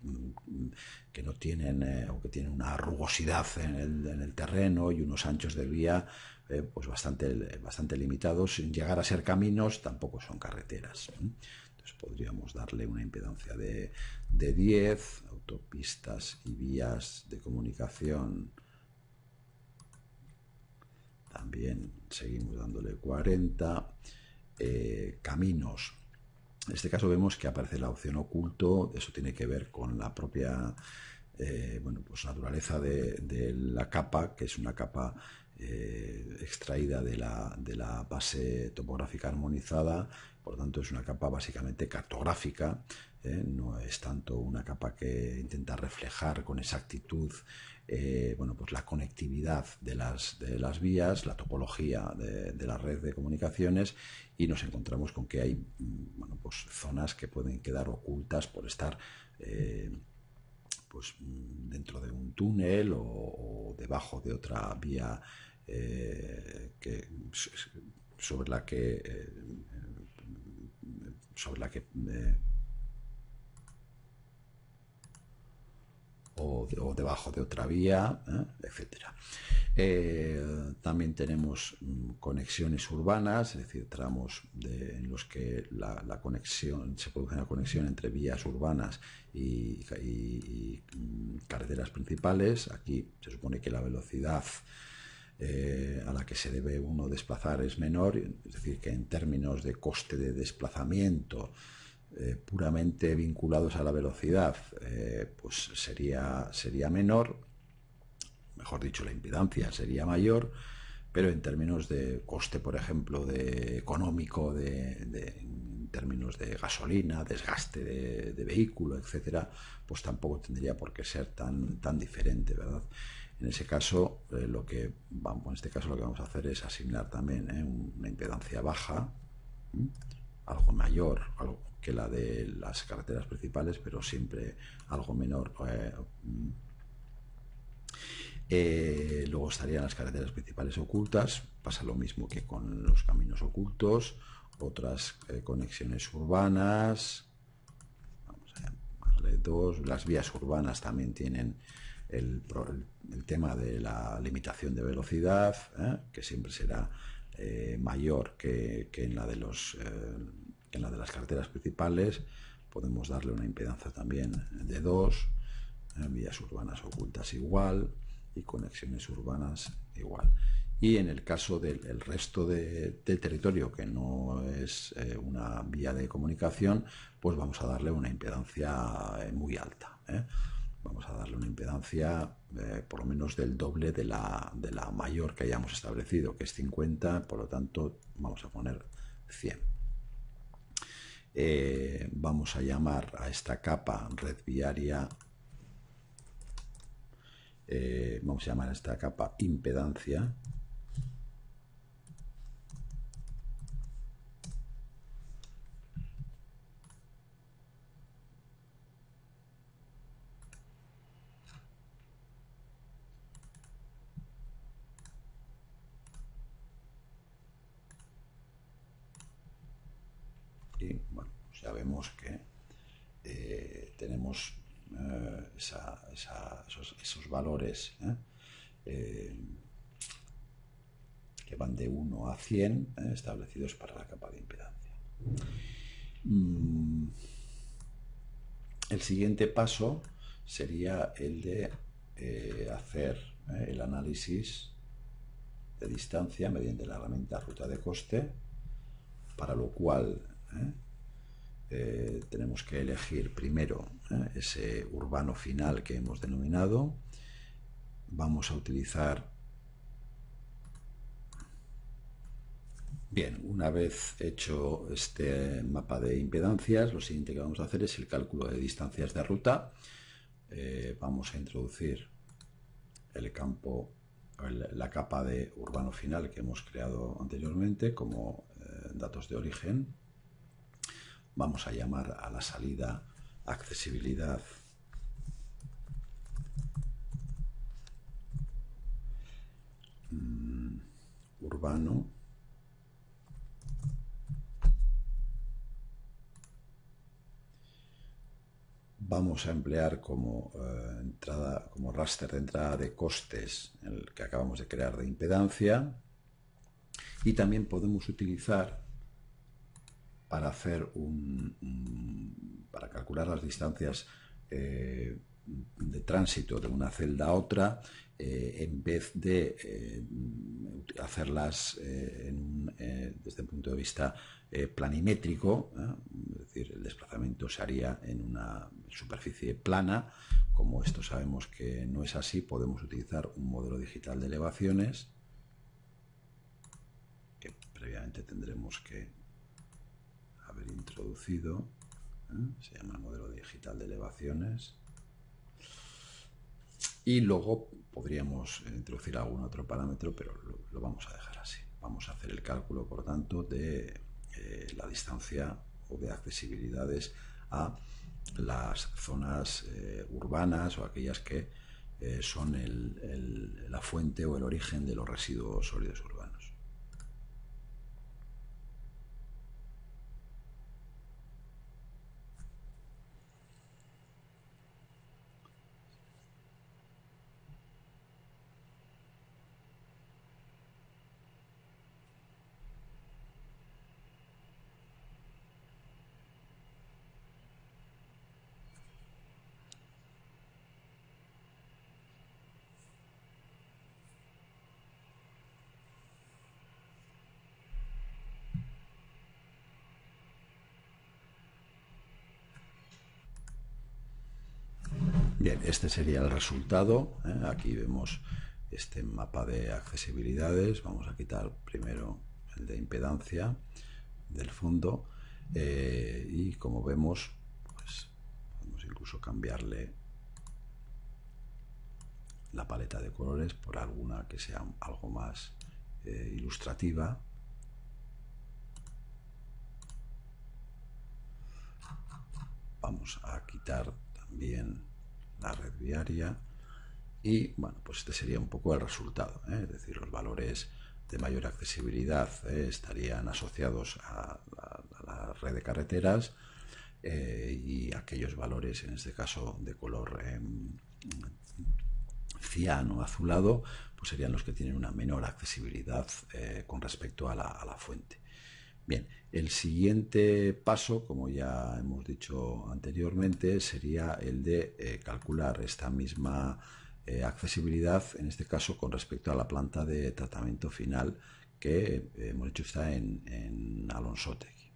Speaker 1: que no tienen o que tienen una rugosidad en el terreno y unos anchos de vía pues bastante limitados. Sin llegar a ser caminos, tampoco son carreteras. Entonces podríamos darle una impedancia de 10, autopistas y vías de comunicación. También seguimos dándole 40. Caminos. En este caso vemos que aparece la opción oculto. Eso tiene que ver con la propia bueno, pues naturaleza de la capa, que es una capa extraída de la base topográfica armonizada. Por lo tanto, es una capa básicamente cartográfica. No es tanto una capa que intenta reflejar con exactitud bueno, pues la conectividad de las vías, la topología de la red de comunicaciones, y nos encontramos con que hay bueno, pues zonas que pueden quedar ocultas por estar pues dentro de un túnel o debajo de otra vía sobre la que o debajo de otra vía, etcétera. También tenemos conexiones urbanas, es decir, tramos en los que se produce una conexión entre vías urbanas y carreteras principales. Aquí se supone que la velocidad a la que se debe uno desplazar es menor, es decir, que en términos de coste de desplazamiento puramente vinculados a la velocidad, pues sería menor, mejor dicho, la impedancia sería mayor, pero en términos de coste, por ejemplo, de económico, en términos de gasolina, desgaste de vehículo, etcétera, pues tampoco tendría por qué ser tan diferente, ¿verdad? En ese caso, en este caso lo que vamos a hacer es asignar también una impedancia baja, algo mayor que la de las carreteras principales, pero siempre algo menor. Luego estarían las carreteras principales ocultas, pasa lo mismo que con los caminos ocultos, otras conexiones urbanas, vamos a llamarle dos. Las vías urbanas también tienen el tema de la limitación de velocidad, que siempre será mayor que en la de las carreteras principales. Podemos darle una impedancia también de 2, vías urbanas ocultas igual, y conexiones urbanas igual. Y en el caso del resto del territorio, que no es una vía de comunicación, pues vamos a darle una impedancia muy alta. Vamos a darle una impedancia por lo menos del doble de la mayor que hayamos establecido, que es 50, por lo tanto vamos a poner 100. Vamos a llamar a esta capa red viaria, vamos a llamar a esta capa impedancia, y bueno, pues ya vemos que tenemos esos valores que van de 1 a 100 establecidos para la capa de impedancia. El siguiente paso sería el de hacer el análisis de distancia mediante la herramienta ruta de coste, para lo cual tenemos que elegir primero ese urbano final que hemos denominado. Vamos a utilizar, bien, una vez hecho este mapa de impedancias, lo siguiente que vamos a hacer es el cálculo de distancias de ruta. Vamos a introducir el campo, la capa de urbano final que hemos creado anteriormente como datos de origen. Vamos a llamar a la salida accesibilidad urbano. Vamos a emplear como raster de entrada de costes el que acabamos de crear de impedancia, y también podemos utilizar para para calcular las distancias de tránsito de una celda a otra, en vez de hacerlas desde el punto de vista planimétrico, es decir, el desplazamiento se haría en una superficie plana. Como esto sabemos que no es así, podemos utilizar un modelo digital de elevaciones que previamente tendremos que haber introducido. Se llama modelo digital de elevaciones, y luego podríamos introducir algún otro parámetro, pero lo vamos a dejar así. Vamos a hacer el cálculo, por tanto, de la distancia o de accesibilidades a las zonas urbanas, o aquellas que son la fuente o el origen de los residuos sólidos urbanos. Bien, este sería el resultado. Aquí vemos este mapa de accesibilidades. Vamos a quitar primero el de impedancia del fondo y como vemos, pues podemos incluso cambiarle la paleta de colores por alguna que sea algo más ilustrativa. Vamos a quitar también la red viaria y bueno, pues este sería un poco el resultado, es decir, los valores de mayor accesibilidad estarían asociados a la red de carreteras y aquellos valores, en este caso de color cian o azulado, pues serían los que tienen una menor accesibilidad con respecto a la fuente. Bien, el siguiente paso, como ya hemos dicho anteriormente, sería el de calcular esta misma accesibilidad, en este caso con respecto a la planta de tratamiento final que hemos dicho está en Alonsotegui.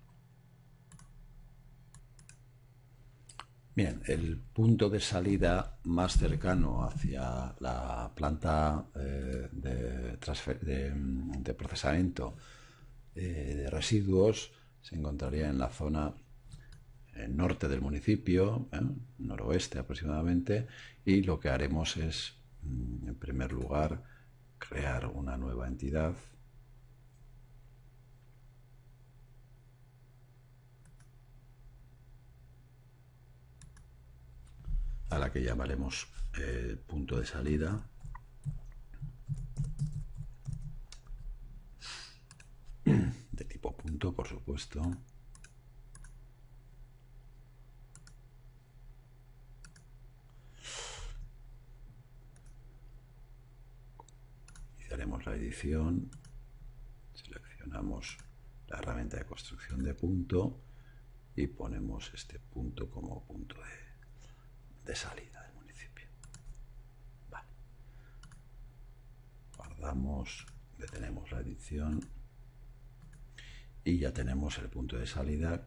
Speaker 1: Bien, el punto de salida más cercano hacia la planta de procesamiento de residuos se encontraría en la zona norte del municipio, noroeste aproximadamente, y lo que haremos es, en primer lugar, crear una nueva entidad a la que llamaremos punto de salida. De tipo punto, por supuesto. Iniciaremos la edición, seleccionamos la herramienta de construcción de punto y ponemos este punto como punto de salida del municipio. Vale. Guardamos, detenemos la edición y ya tenemos el punto de salida,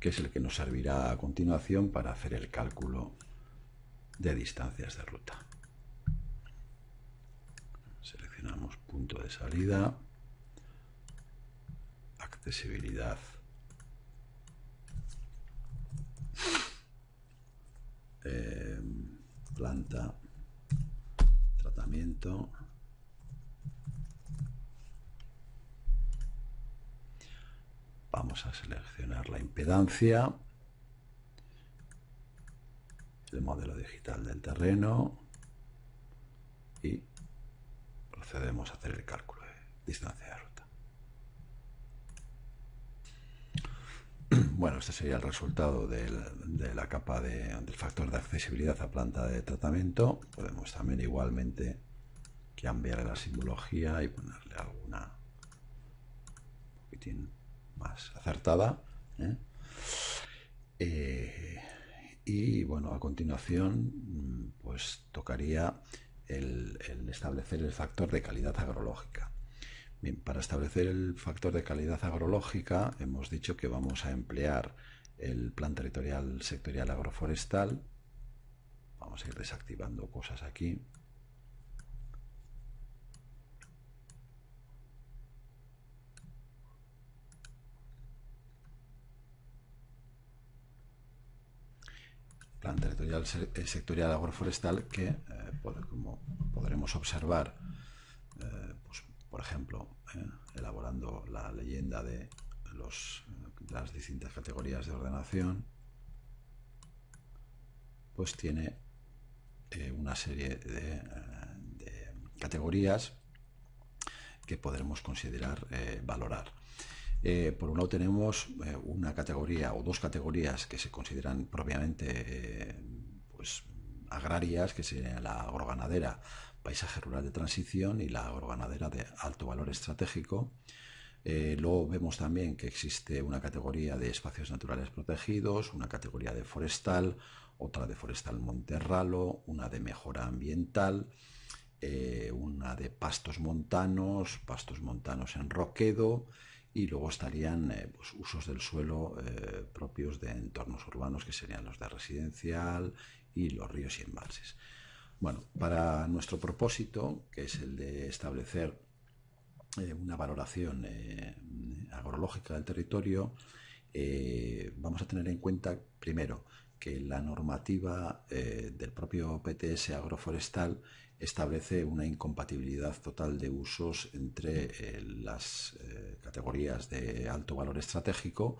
Speaker 1: que es el que nos servirá a continuación para hacer el cálculo de distancias de ruta. Seleccionamos punto de salida, accesibilidad, planta, tratamiento, vamos a seleccionar la impedancia, el modelo digital del terreno y procedemos a hacer el cálculo de distancia de ruta. Bueno, este sería el resultado de la capa del factor de accesibilidad a planta de tratamiento. Podemos también igualmente cambiar la simbología y ponerle alguna un poquitín más acertada. Y bueno, a continuación pues tocaría el establecer el factor de calidad agrológica. Bien, para establecer el factor de calidad agrológica hemos dicho que vamos a emplear el plan territorial sectorial agroforestal. Vamos a ir desactivando cosas aquí. Plan territorial sectorial agroforestal que, como podremos observar, pues, por ejemplo, elaborando la leyenda de las distintas categorías de ordenación, pues tiene una serie de categorías que podremos considerar valorar. Por un lado tenemos una categoría o dos categorías que se consideran propiamente pues agrarias, que serían la agroganadera, paisaje rural de transición, y la agroganadera de alto valor estratégico. Luego vemos también que existe una categoría de espacios naturales protegidos, una categoría de forestal, otra de forestal monterralo, una de mejora ambiental, una de pastos montanos en roquedo, y luego estarían pues, usos del suelo propios de entornos urbanos, que serían los de residencial y los ríos y embalses. Bueno, Para nuestro propósito, que es el de establecer una valoración agrológica del territorio, vamos a tener en cuenta primero que la normativa del propio PTS agroforestal establece una incompatibilidad total de usos entre las categorías de alto valor estratégico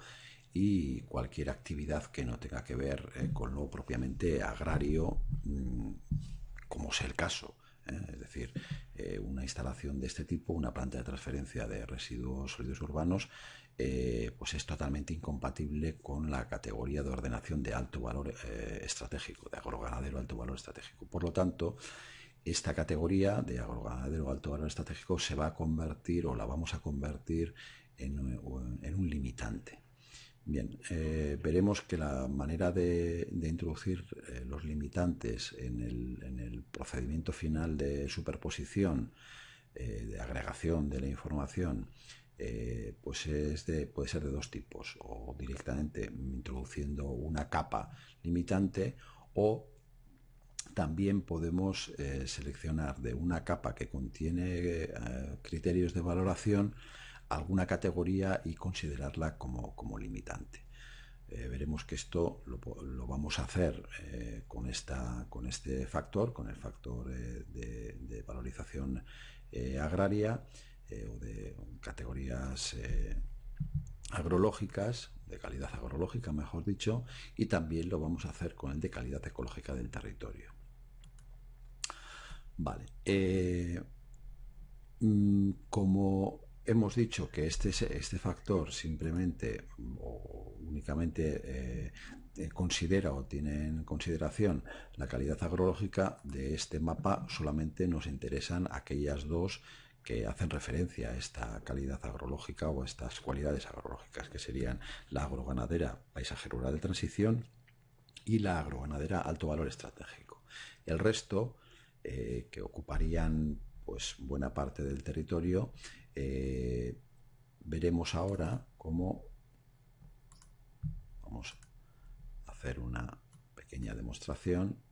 Speaker 1: y cualquier actividad que no tenga que ver con lo propiamente agrario, como sea el caso. Es decir, una instalación de este tipo, una planta de transferencia de residuos sólidos urbanos, pues es totalmente incompatible con la categoría de ordenación de alto valor estratégico, de agroganadero alto valor estratégico. Por lo tanto, esta categoría de agroganadero alto valor estratégico se va a convertir, o la vamos a convertir, en un limitante. Bien, veremos que la manera de introducir los limitantes en el procedimiento final de superposición, de agregación de la información, pues puede ser de dos tipos: o directamente introduciendo una capa limitante, o también podemos seleccionar de una capa que contiene criterios de valoración alguna categoría y considerarla como limitante. Veremos que esto lo vamos a hacer con este factor, con el factor de valorización agraria, o de categorías agrológicas, de calidad agrológica, mejor dicho, y también lo vamos a hacer con el de calidad ecológica del territorio. Vale. Como hemos dicho que este factor simplemente o únicamente considera o tiene en consideración la calidad agrológica, de este mapa solamente nos interesan aquellas dos que hacen referencia a esta calidad agrológica o a estas cualidades agrológicas, que serían la agroganadera paisaje rural de transición y la agroganadera alto valor estratégico. El resto, que ocuparían pues buena parte del territorio, veremos ahora cómo vamos a hacer una pequeña demostración.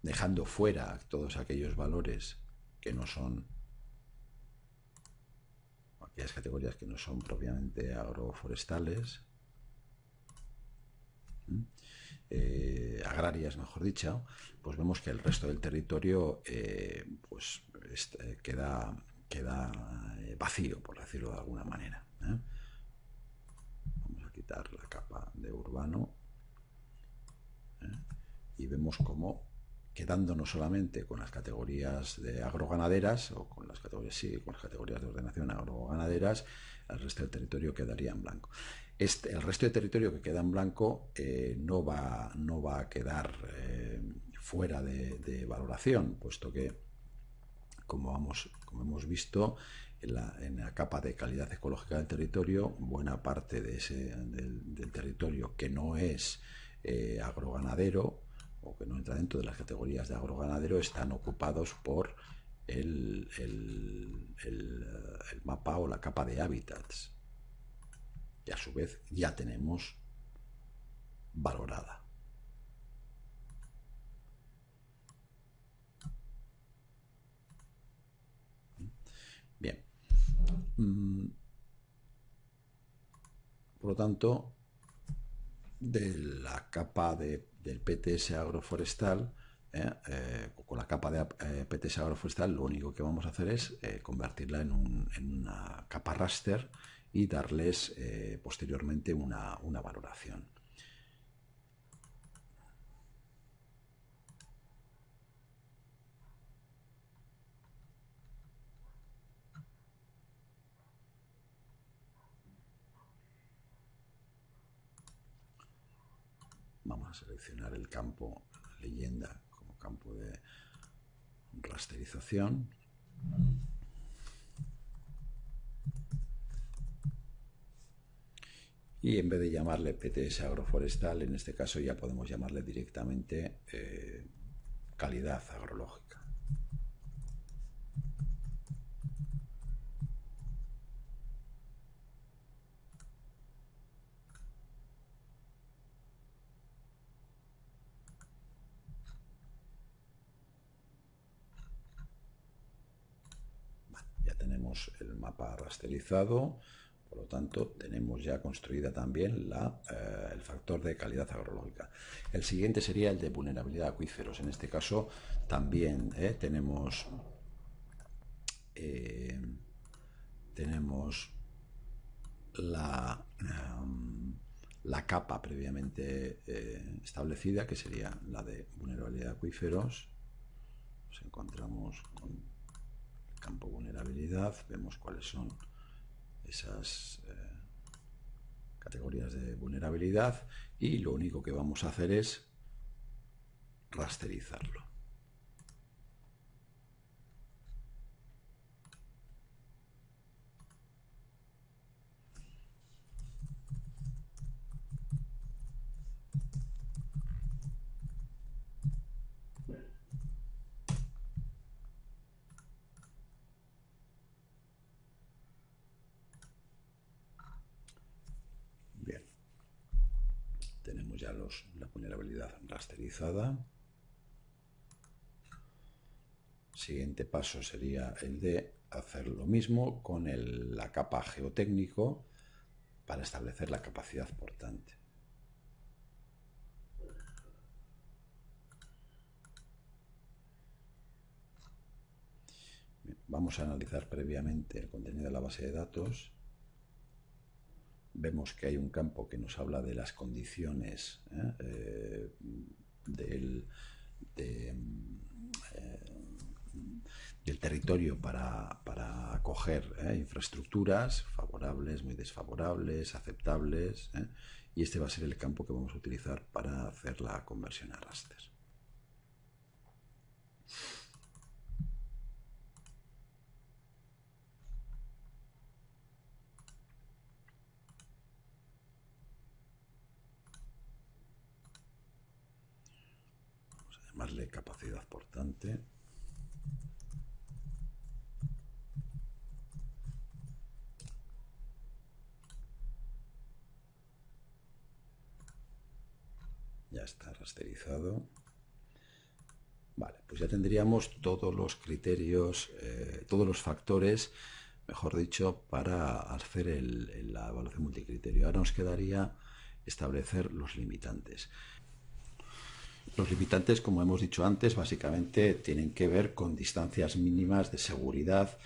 Speaker 1: Dejando fuera todos aquellos valores que no son, aquellas categorías que no son propiamente agroforestales, agrarias, mejor dicho, pues vemos que el resto del territorio pues queda vacío, por decirlo de alguna manera. Vamos a quitar la capa de urbano y vemos cómo, quedándonos solamente con las categorías de agroganaderas, o con las categorías de ordenación agroganaderas, el resto del territorio quedaría en blanco. El resto del territorio que queda en blanco no va a quedar fuera de valoración, puesto que, como hemos visto, en la capa de calidad ecológica del territorio, buena parte del territorio que no es agroganadero, o que no entra dentro de las categorías de agroganadero, están ocupados por el mapa o la capa de hábitats, y a su vez ya tenemos valorada. Bien. Por lo tanto, de la capa del PTS agroforestal, con la capa de PTS agroforestal, lo único que vamos a hacer es convertirla en una capa raster y darles posteriormente una valoración. Vamos a seleccionar el campo leyenda como campo de rasterización. Y en vez de llamarle PTS agroforestal, en este caso ya podemos llamarle directamente calidad agrológica. Ya tenemos el mapa rasterizado, por lo tanto tenemos ya construida también el factor de calidad agrológica. El siguiente sería el de vulnerabilidad de acuíferos. En este caso también tenemos la capa previamente establecida, que sería la de vulnerabilidad de acuíferos. Nos encontramos con el campo vulnerabilidad, vemos cuáles son esas categorías de vulnerabilidad y lo único que vamos a hacer es rasterizarlo. Bien, tenemos ya la vulnerabilidad rasterizada. Siguiente paso sería el de hacer lo mismo con la capa geotécnico para establecer la capacidad portante. Bien, vamos a analizar previamente el contenido de la base de datos. Vemos que hay un campo que nos habla de las condiciones del territorio para acoger infraestructuras favorables, muy desfavorables, aceptables, y este va a ser el campo que vamos a utilizar para hacer la conversión a raster. Vamos a llamarle capacidad portante. Ya está rasterizado. Vale, pues ya tendríamos todos los criterios, todos los factores, mejor dicho, para hacer la evaluación multicriterio. Ahora nos quedaría establecer los limitantes. Los limitantes, como hemos dicho antes, básicamente tienen que ver con distancias mínimas de seguridad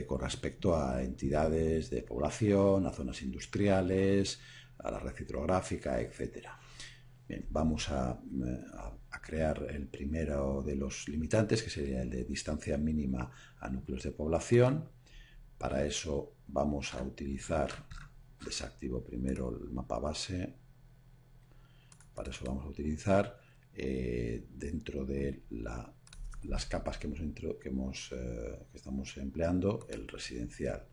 Speaker 1: con respecto a entidades de población, a zonas industriales, a la red hidrográfica, etcétera. Bien, vamos a crear el primero de los limitantes, que sería el de distancia mínima a núcleos de población. Para eso vamos a utilizar, desactivo primero el mapa base, para eso vamos a utilizar dentro de las capas que estamos empleando, el residencial.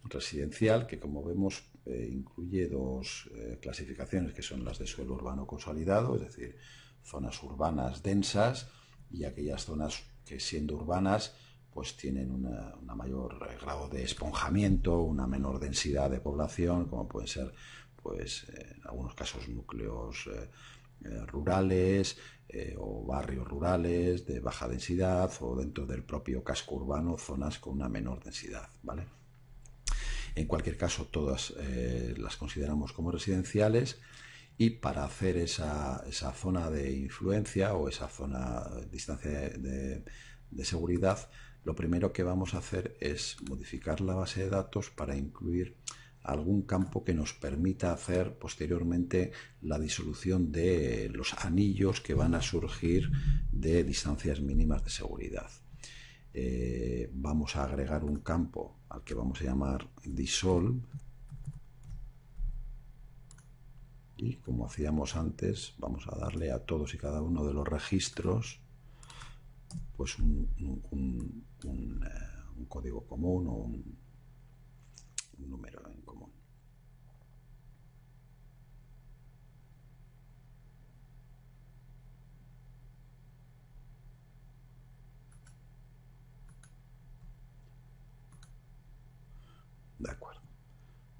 Speaker 1: Residencial, que como vemos incluye dos clasificaciones, que son las de suelo urbano consolidado, es decir, zonas urbanas densas, y aquellas zonas que, siendo urbanas, pues tienen un mayor grado de esponjamiento, una menor densidad de población, como pueden ser, pues en algunos casos, núcleos rurales o barrios rurales de baja densidad, o dentro del propio casco urbano zonas con una menor densidad, ¿vale? En cualquier caso, todas las consideramos como residenciales, y para hacer esa zona de influencia o esa zona de distancia de seguridad, lo primero que vamos a hacer es modificar la base de datos para incluir algún campo que nos permita hacer posteriormente la disolución de los anillos que van a surgir de distancias mínimas de seguridad. Vamos a agregar un campo al que vamos a llamar dissolve, y como hacíamos antes, vamos a darle a todos y cada uno de los registros pues un código común o un número en común. De acuerdo.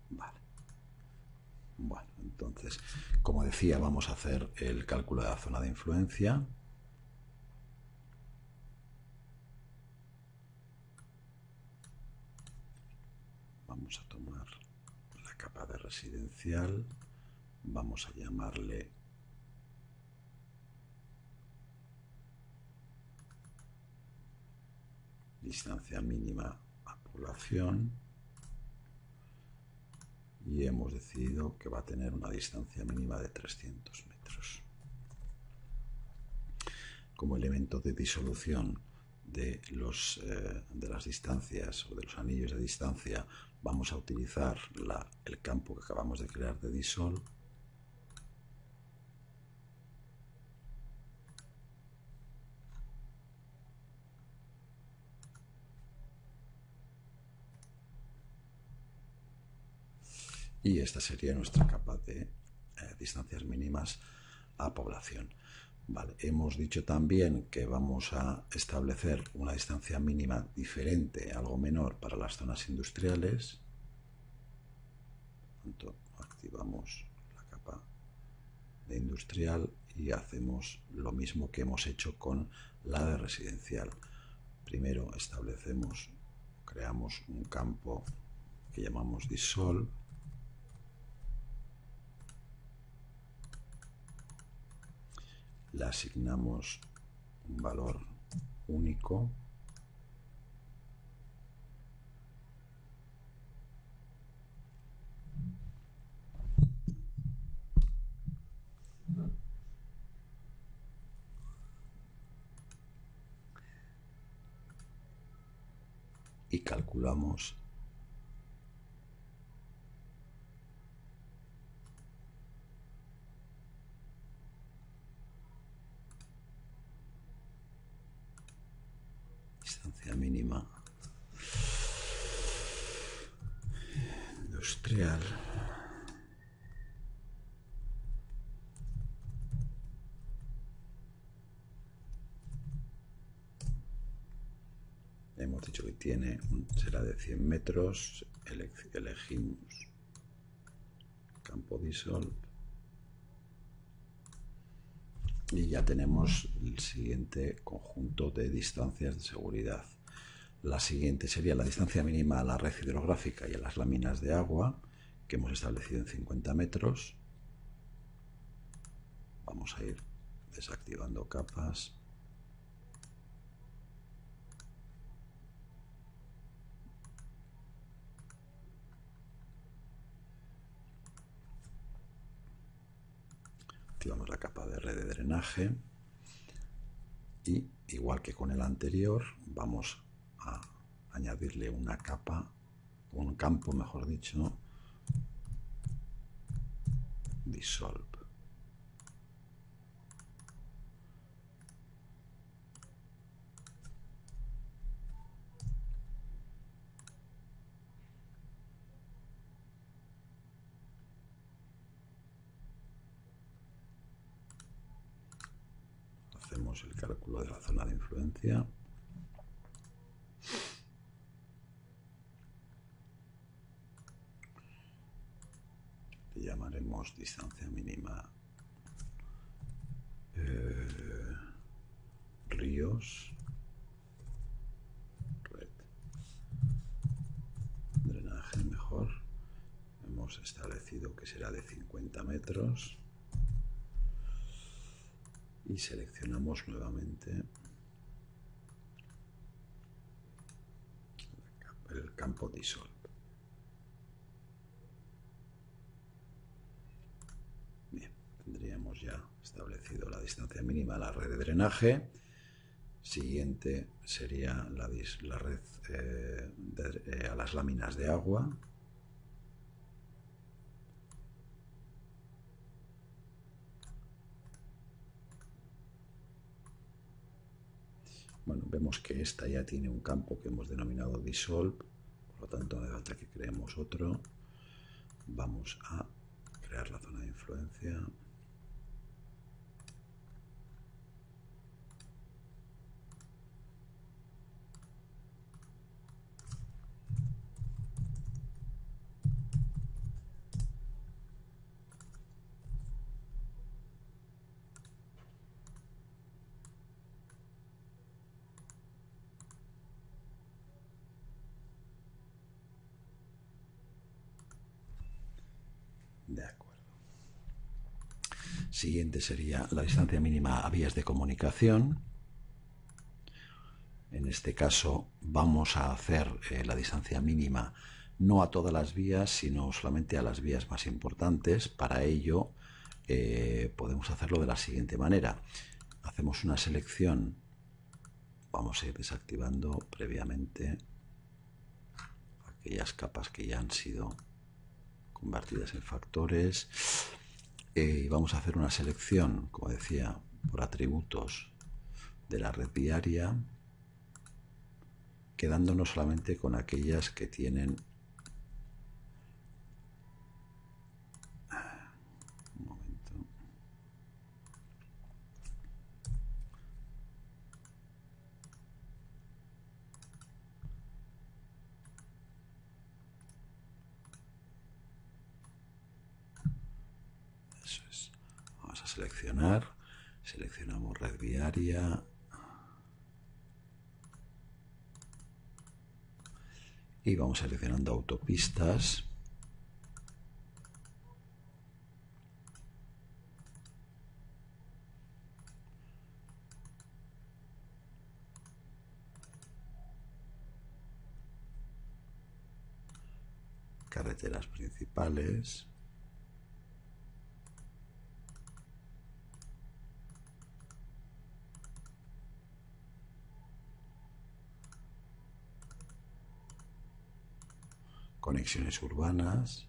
Speaker 1: Vale. Bueno, entonces, como decía, vamos a hacer el cálculo de la zona de influencia. Vamos a tomar la capa de residencial, vamos a llamarle distancia mínima a población y hemos decidido que va a tener una distancia mínima de 300 metros. Como elemento de disolución de las distancias o de los anillos de distancia, vamos a utilizar el campo que acabamos de crear de Dissolve. Y esta sería nuestra capa de distancias mínimas a población. Vale, hemos dicho también que vamos a establecer una distancia mínima diferente, algo menor, para las zonas industriales. Por tanto, activamos la capa de industrial y hacemos lo mismo que hemos hecho con la de residencial. Primero creamos un campo que llamamos Dissolve. Le asignamos un valor único y calculamos distancia mínima industrial hemos dicho que será de 100 metros, elegimos campo Dissolve y ya tenemos el siguiente conjunto de distancias de seguridad. La siguiente sería la distancia mínima a la red hidrográfica y a las láminas de agua, que hemos establecido en 50 metros. Vamos a ir desactivando capas. Activamos la capa de red de drenaje y, igual que con el anterior, vamos a añadirle una capa, un campo, mejor dicho, Dissolve. Hacemos el cálculo de la zona de influencia. Le llamaremos distancia mínima ríos, red, drenaje mejor. Hemos establecido que será de 50 metros. Y seleccionamos nuevamente el campo Dissolve. Bien, tendríamos ya establecido la distancia mínima a la red de drenaje. Siguiente sería la red a las láminas de agua. Bueno, vemos que esta ya tiene un campo que hemos denominado Dissolve, por lo tanto no hace falta que creemos otro. Vamos a crear la zona de influencia. De acuerdo. Siguiente sería la distancia mínima a vías de comunicación. En este caso vamos a hacer la distancia mínima no a todas las vías, sino solamente a las vías más importantes. Para ello podemos hacerlo de la siguiente manera. Hacemos una selección, vamos a ir desactivando previamente aquellas capas que ya han sido convertidas en factores, y vamos a hacer una selección, como decía, por atributos de la red viaria, quedándonos solamente con aquellas que tienen un momento. Eso es. Vamos a seleccionar, seleccionamos red viaria y vamos seleccionando autopistas. Carreteras principales. Conexiones urbanas.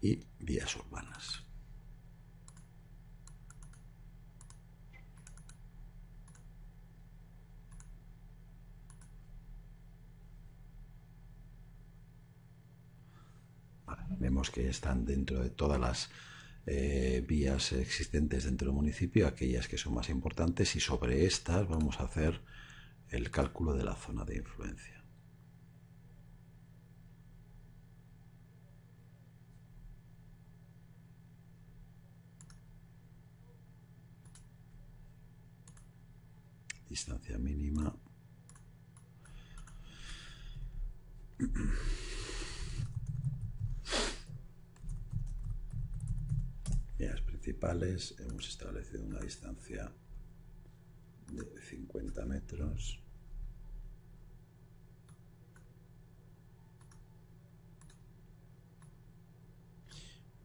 Speaker 1: Y vías urbanas. Vale, vemos que están dentro de todas las vías existentes dentro del municipio, aquellas que son más importantes, y sobre estas vamos a hacer el cálculo de la zona de influencia. Distancia mínima. Vías principales, hemos establecido una distancia de 50 metros.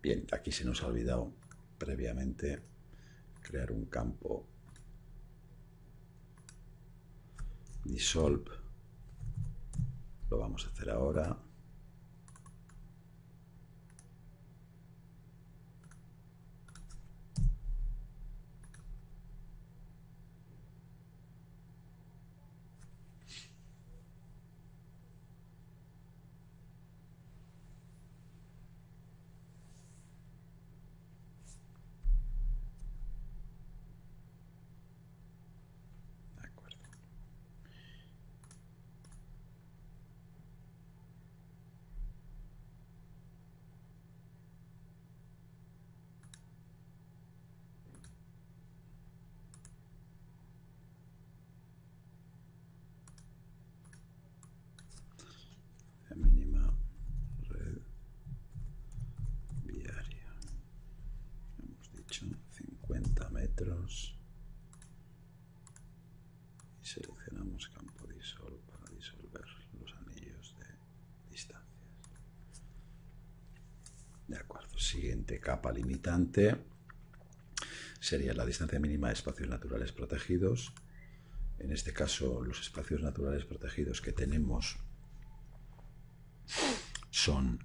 Speaker 1: Bien, aquí se nos ha olvidado previamente crear un campo dissolve. Lo vamos a hacer ahora. Mínima red viaria. Hemos dicho 50 metros. Y seleccionamos campo dissolve para disolver los anillos de distancias. De acuerdo. Siguiente capa limitante sería la distancia mínima de espacios naturales protegidos. En este caso, los espacios naturales protegidos que tenemos son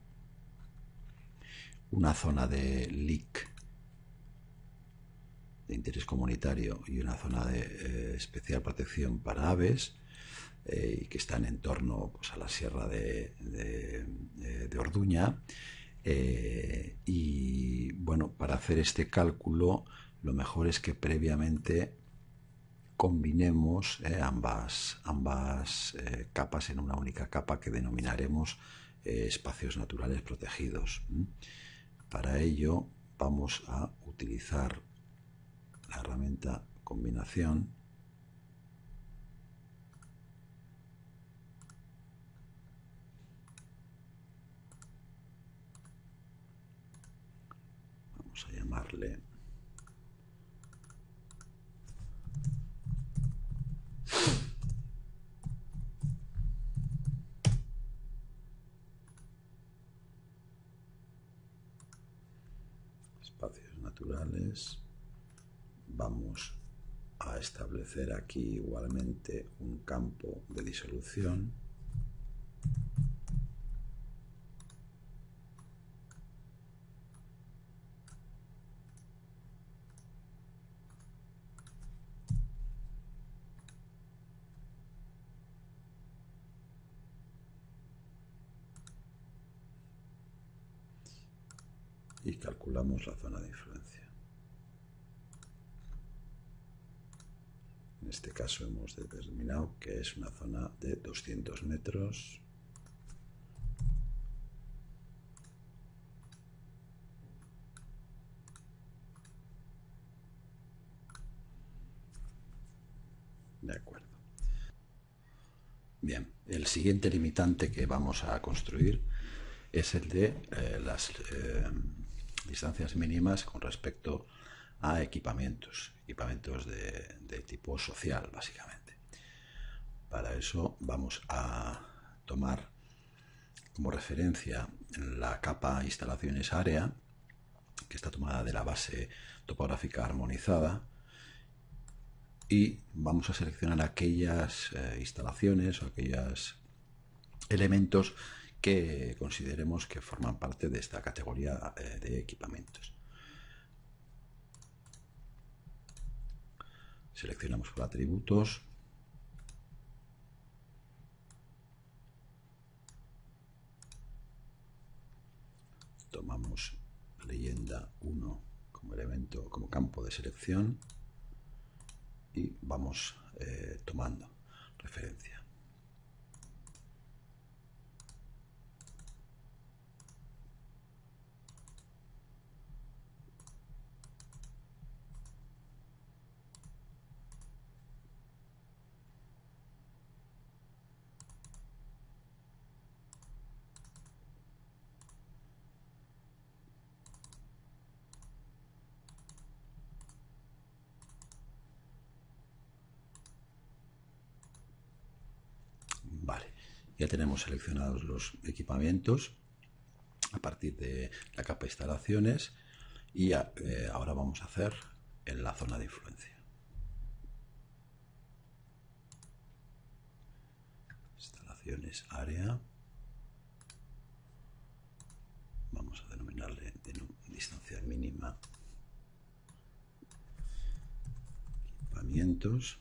Speaker 1: una zona de LIC de interés comunitario y una zona de especial protección para aves, y que están en torno, pues, a la sierra de Orduña. Y bueno, para hacer este cálculo lo mejor es que previamente combinemos ambas capas en una única capa que denominaremos espacios naturales protegidos. Para ello vamos a utilizar la herramienta combinación. Vamos a llamarle espacios naturales. Vamos a establecer aquí igualmente un campo de disolución. Y calculamos la zona de influencia. En este caso hemos determinado que es una zona de 200 metros. De acuerdo. Bien, el siguiente limitante que vamos a construir es el de las distancias mínimas con respecto a equipamientos de tipo social, básicamente. Para eso vamos a tomar como referencia la capa instalaciones área, que está tomada de la base topográfica armonizada, y vamos a seleccionar aquellas instalaciones o aquellos elementos que consideremos que forman parte de esta categoría de equipamientos. Seleccionamos por atributos, tomamos leyenda 1 como elemento, como campo de selección, y vamos tomando referencia. Vale, ya tenemos seleccionados los equipamientos a partir de la capa de instalaciones, y ahora vamos a hacer en la zona de influencia. Instalaciones área. Vamos a denominarle distancia mínima equipamientos.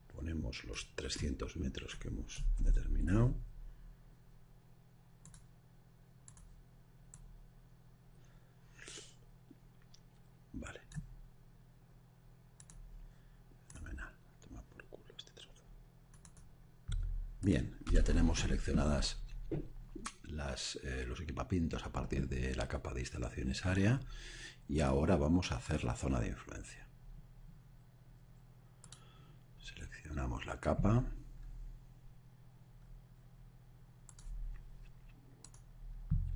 Speaker 1: Ponemos los 300 metros que hemos determinado. Vale. Fenomenal. Toma por culo este trozo. Bien, ya tenemos seleccionadas los equipamientos a partir de la capa de instalaciones área, y ahora vamos a hacer la zona de influencia. Seleccionamos la capa,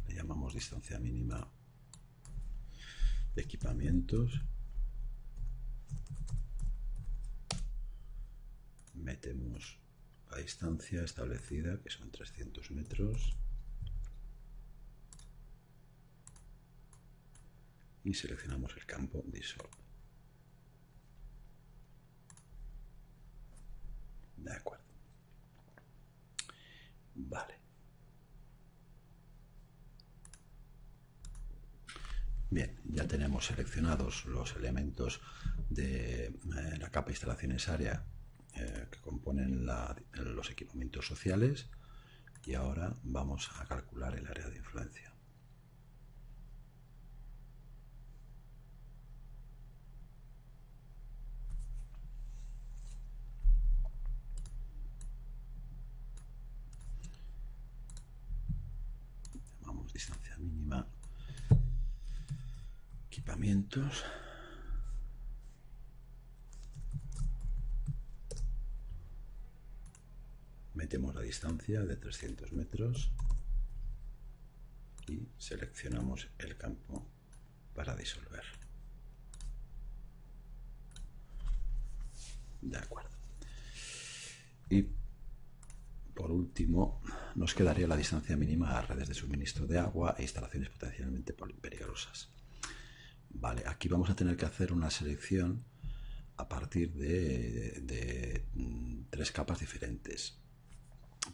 Speaker 1: le llamamos distancia mínima de equipamientos, metemos la distancia establecida, que son 300 metros, y seleccionamos el campo Dissolve. De acuerdo. Vale. Bien, ya tenemos seleccionados los elementos de la capa de instalaciones área que componen los equipamientos sociales, y ahora vamos a calcular el área de influencia. mínima. Equipamientos. Metemos la distancia de 300 metros y seleccionamos el campo para disolver. De acuerdo. Y por último nos quedaría la distancia mínima a redes de suministro de agua e instalaciones potencialmente peligrosas. Vale, aquí vamos a tener que hacer una selección a partir de tres capas diferentes.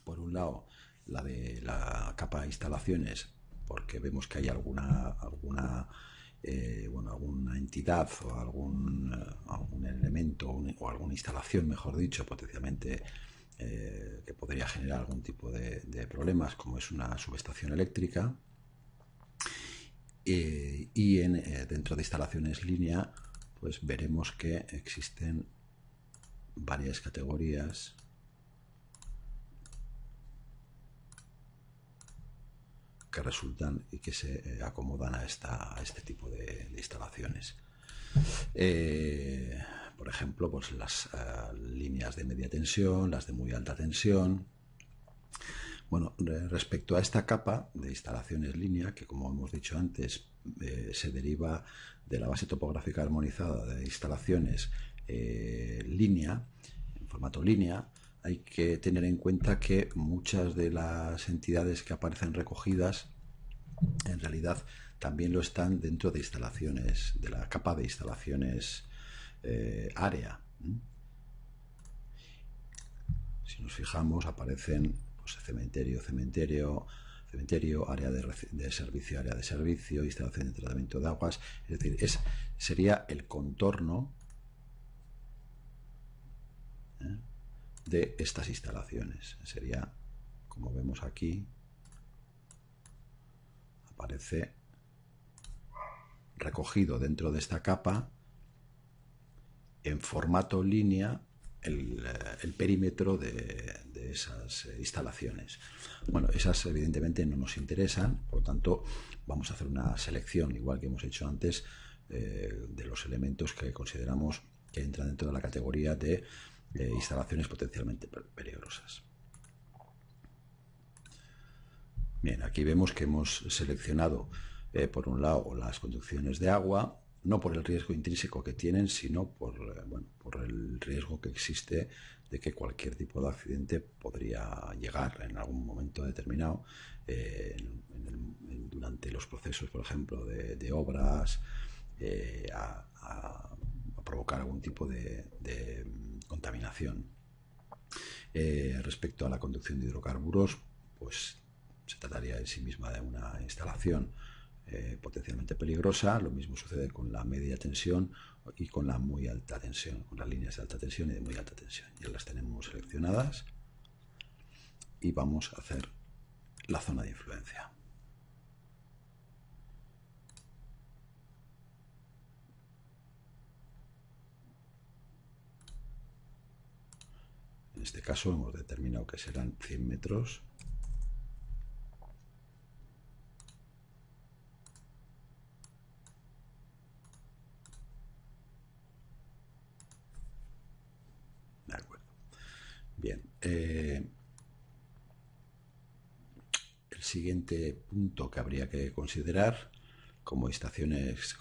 Speaker 1: Por un lado, la de la capa de instalaciones, porque vemos que hay alguna entidad o algún elemento o alguna instalación, mejor dicho, potencialmente que podría generar algún tipo de problemas, como es una subestación eléctrica. Y dentro de instalaciones línea, pues veremos que existen varias categorías que resultan y que se acomodan a este tipo de instalaciones. Por ejemplo, pues las líneas de media tensión, las de muy alta tensión. Bueno, respecto a esta capa de instalaciones línea, que como hemos dicho antes, se deriva de la base topográfica armonizada de instalaciones línea, en formato línea, hay que tener en cuenta que muchas de las entidades que aparecen recogidas en realidad también lo están dentro de instalaciones, de la capa de instalaciones área. Si nos fijamos, aparecen pues, cementerio, área de servicio, instalación de tratamiento de aguas. Es decir, sería el contorno de estas instalaciones. Sería, como vemos aquí, aparece recogido dentro de esta capa en formato línea el perímetro de esas instalaciones. Bueno, esas evidentemente no nos interesan, por lo tanto vamos a hacer una selección, igual que hemos hecho antes, de los elementos que consideramos que entran dentro de la categoría de instalaciones potencialmente peligrosas. Bien, aquí vemos que hemos seleccionado por un lado las conducciones de agua, no por el riesgo intrínseco que tienen, sino por el riesgo que existe de que cualquier tipo de accidente podría llegar en algún momento determinado durante los procesos, por ejemplo, de obras, a provocar algún tipo de contaminación. Respecto a la conducción de hidrocarburos, pues se trataría en sí misma de una instalación potencialmente peligrosa. Lo mismo sucede con la media tensión y con la muy alta tensión, con las líneas de alta tensión y de muy alta tensión. Ya las tenemos seleccionadas y vamos a hacer la zona de influencia. En este caso hemos determinado que serán 100 metros. De acuerdo. Bien. El siguiente punto que habría que considerar como instalaciones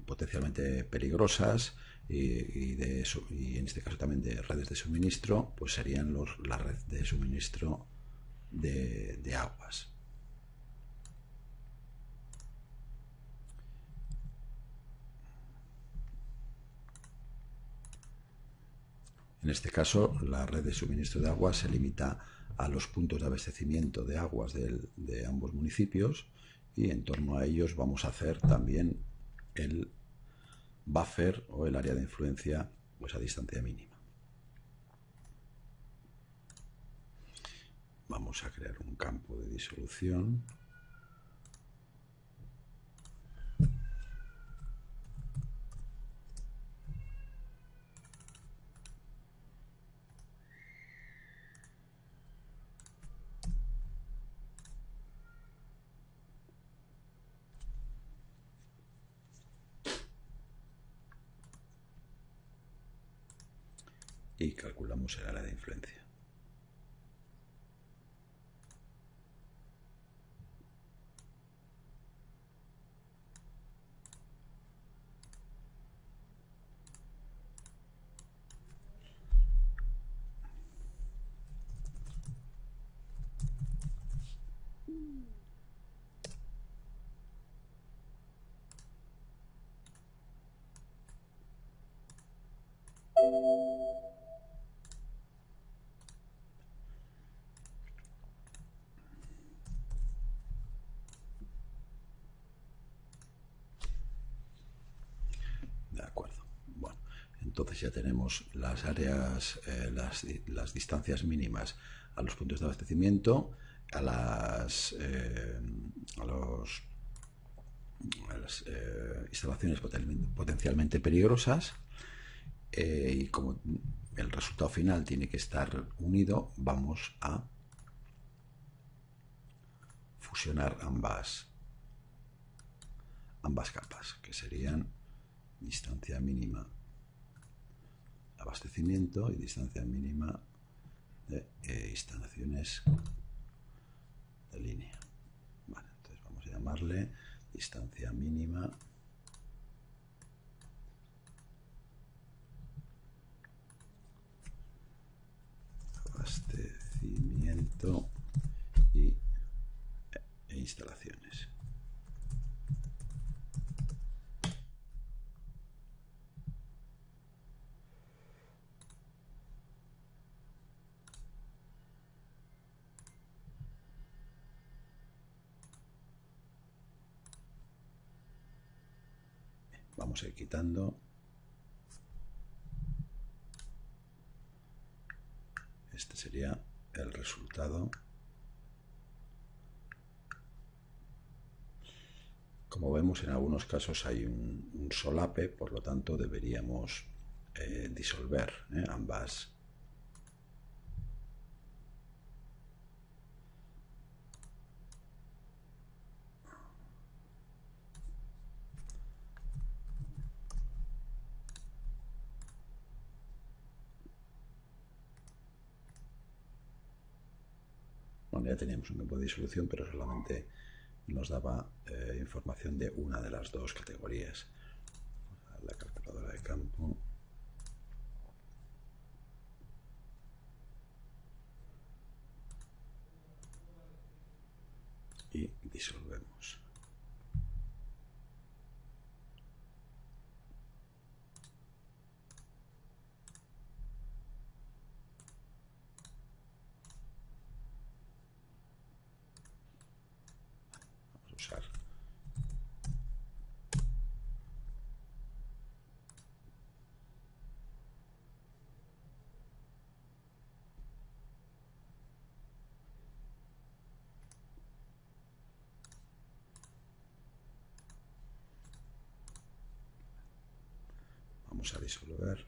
Speaker 1: potencialmente peligrosas y en este caso también de redes de suministro, pues serían la red de suministro de aguas. En este caso, la red de suministro de agua se limita a los puntos de abastecimiento de aguas de ambos municipios y en torno a ellos vamos a hacer también el buffer o el área de influencia pues a distancia mínima. Vamos a crear un campo de disolución. y calculamos el área de influencia. De acuerdo. Bueno, entonces ya tenemos las áreas, las distancias mínimas a los puntos de abastecimiento, a las instalaciones potencialmente peligrosas, y como el resultado final tiene que estar unido, vamos a fusionar ambas capas, que serían distancia mínima de abastecimiento y distancia mínima de instalaciones de línea. Vale, entonces vamos a llamarle distancia mínima abastecimiento e instalaciones. Vamos a ir quitando. Este sería el resultado. Como vemos, en algunos casos hay un solape, por lo tanto deberíamos disolver ambas. Bueno, ya teníamos un campo de disolución, pero solamente nos daba información de una de las dos categorías. La calculadora de campo. Y disolvemos. Vamos a usar vamos a disolver.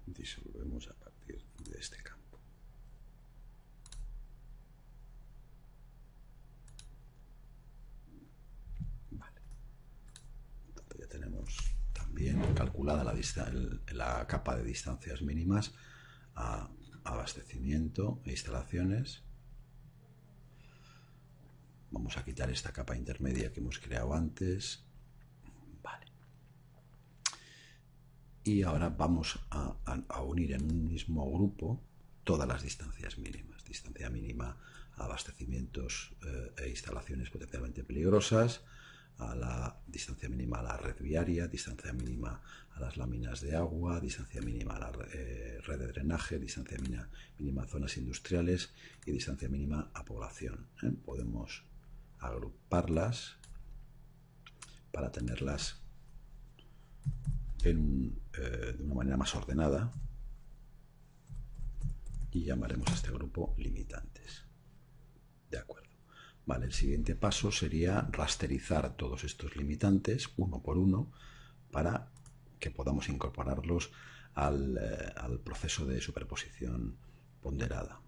Speaker 1: Y disolvemos a partir de este campo. Vale. Entonces ya tenemos también calculada la capa de distancias mínimas a abastecimiento e instalaciones. Vamos a quitar esta capa intermedia que hemos creado antes. Vale. Y ahora vamos a unir en un mismo grupo todas las distancias mínimas. Distancia mínima a abastecimientos e instalaciones potencialmente peligrosas, a la distancia mínima a la red viaria, distancia mínima a las láminas de agua, distancia mínima a la red de drenaje, distancia mínima a zonas industriales y distancia mínima a población. Podemos agruparlas para tenerlas de una manera más ordenada y llamaremos a este grupo limitantes. De acuerdo. Vale, el siguiente paso sería rasterizar todos estos limitantes uno por uno para que podamos incorporarlos al proceso de superposición ponderada.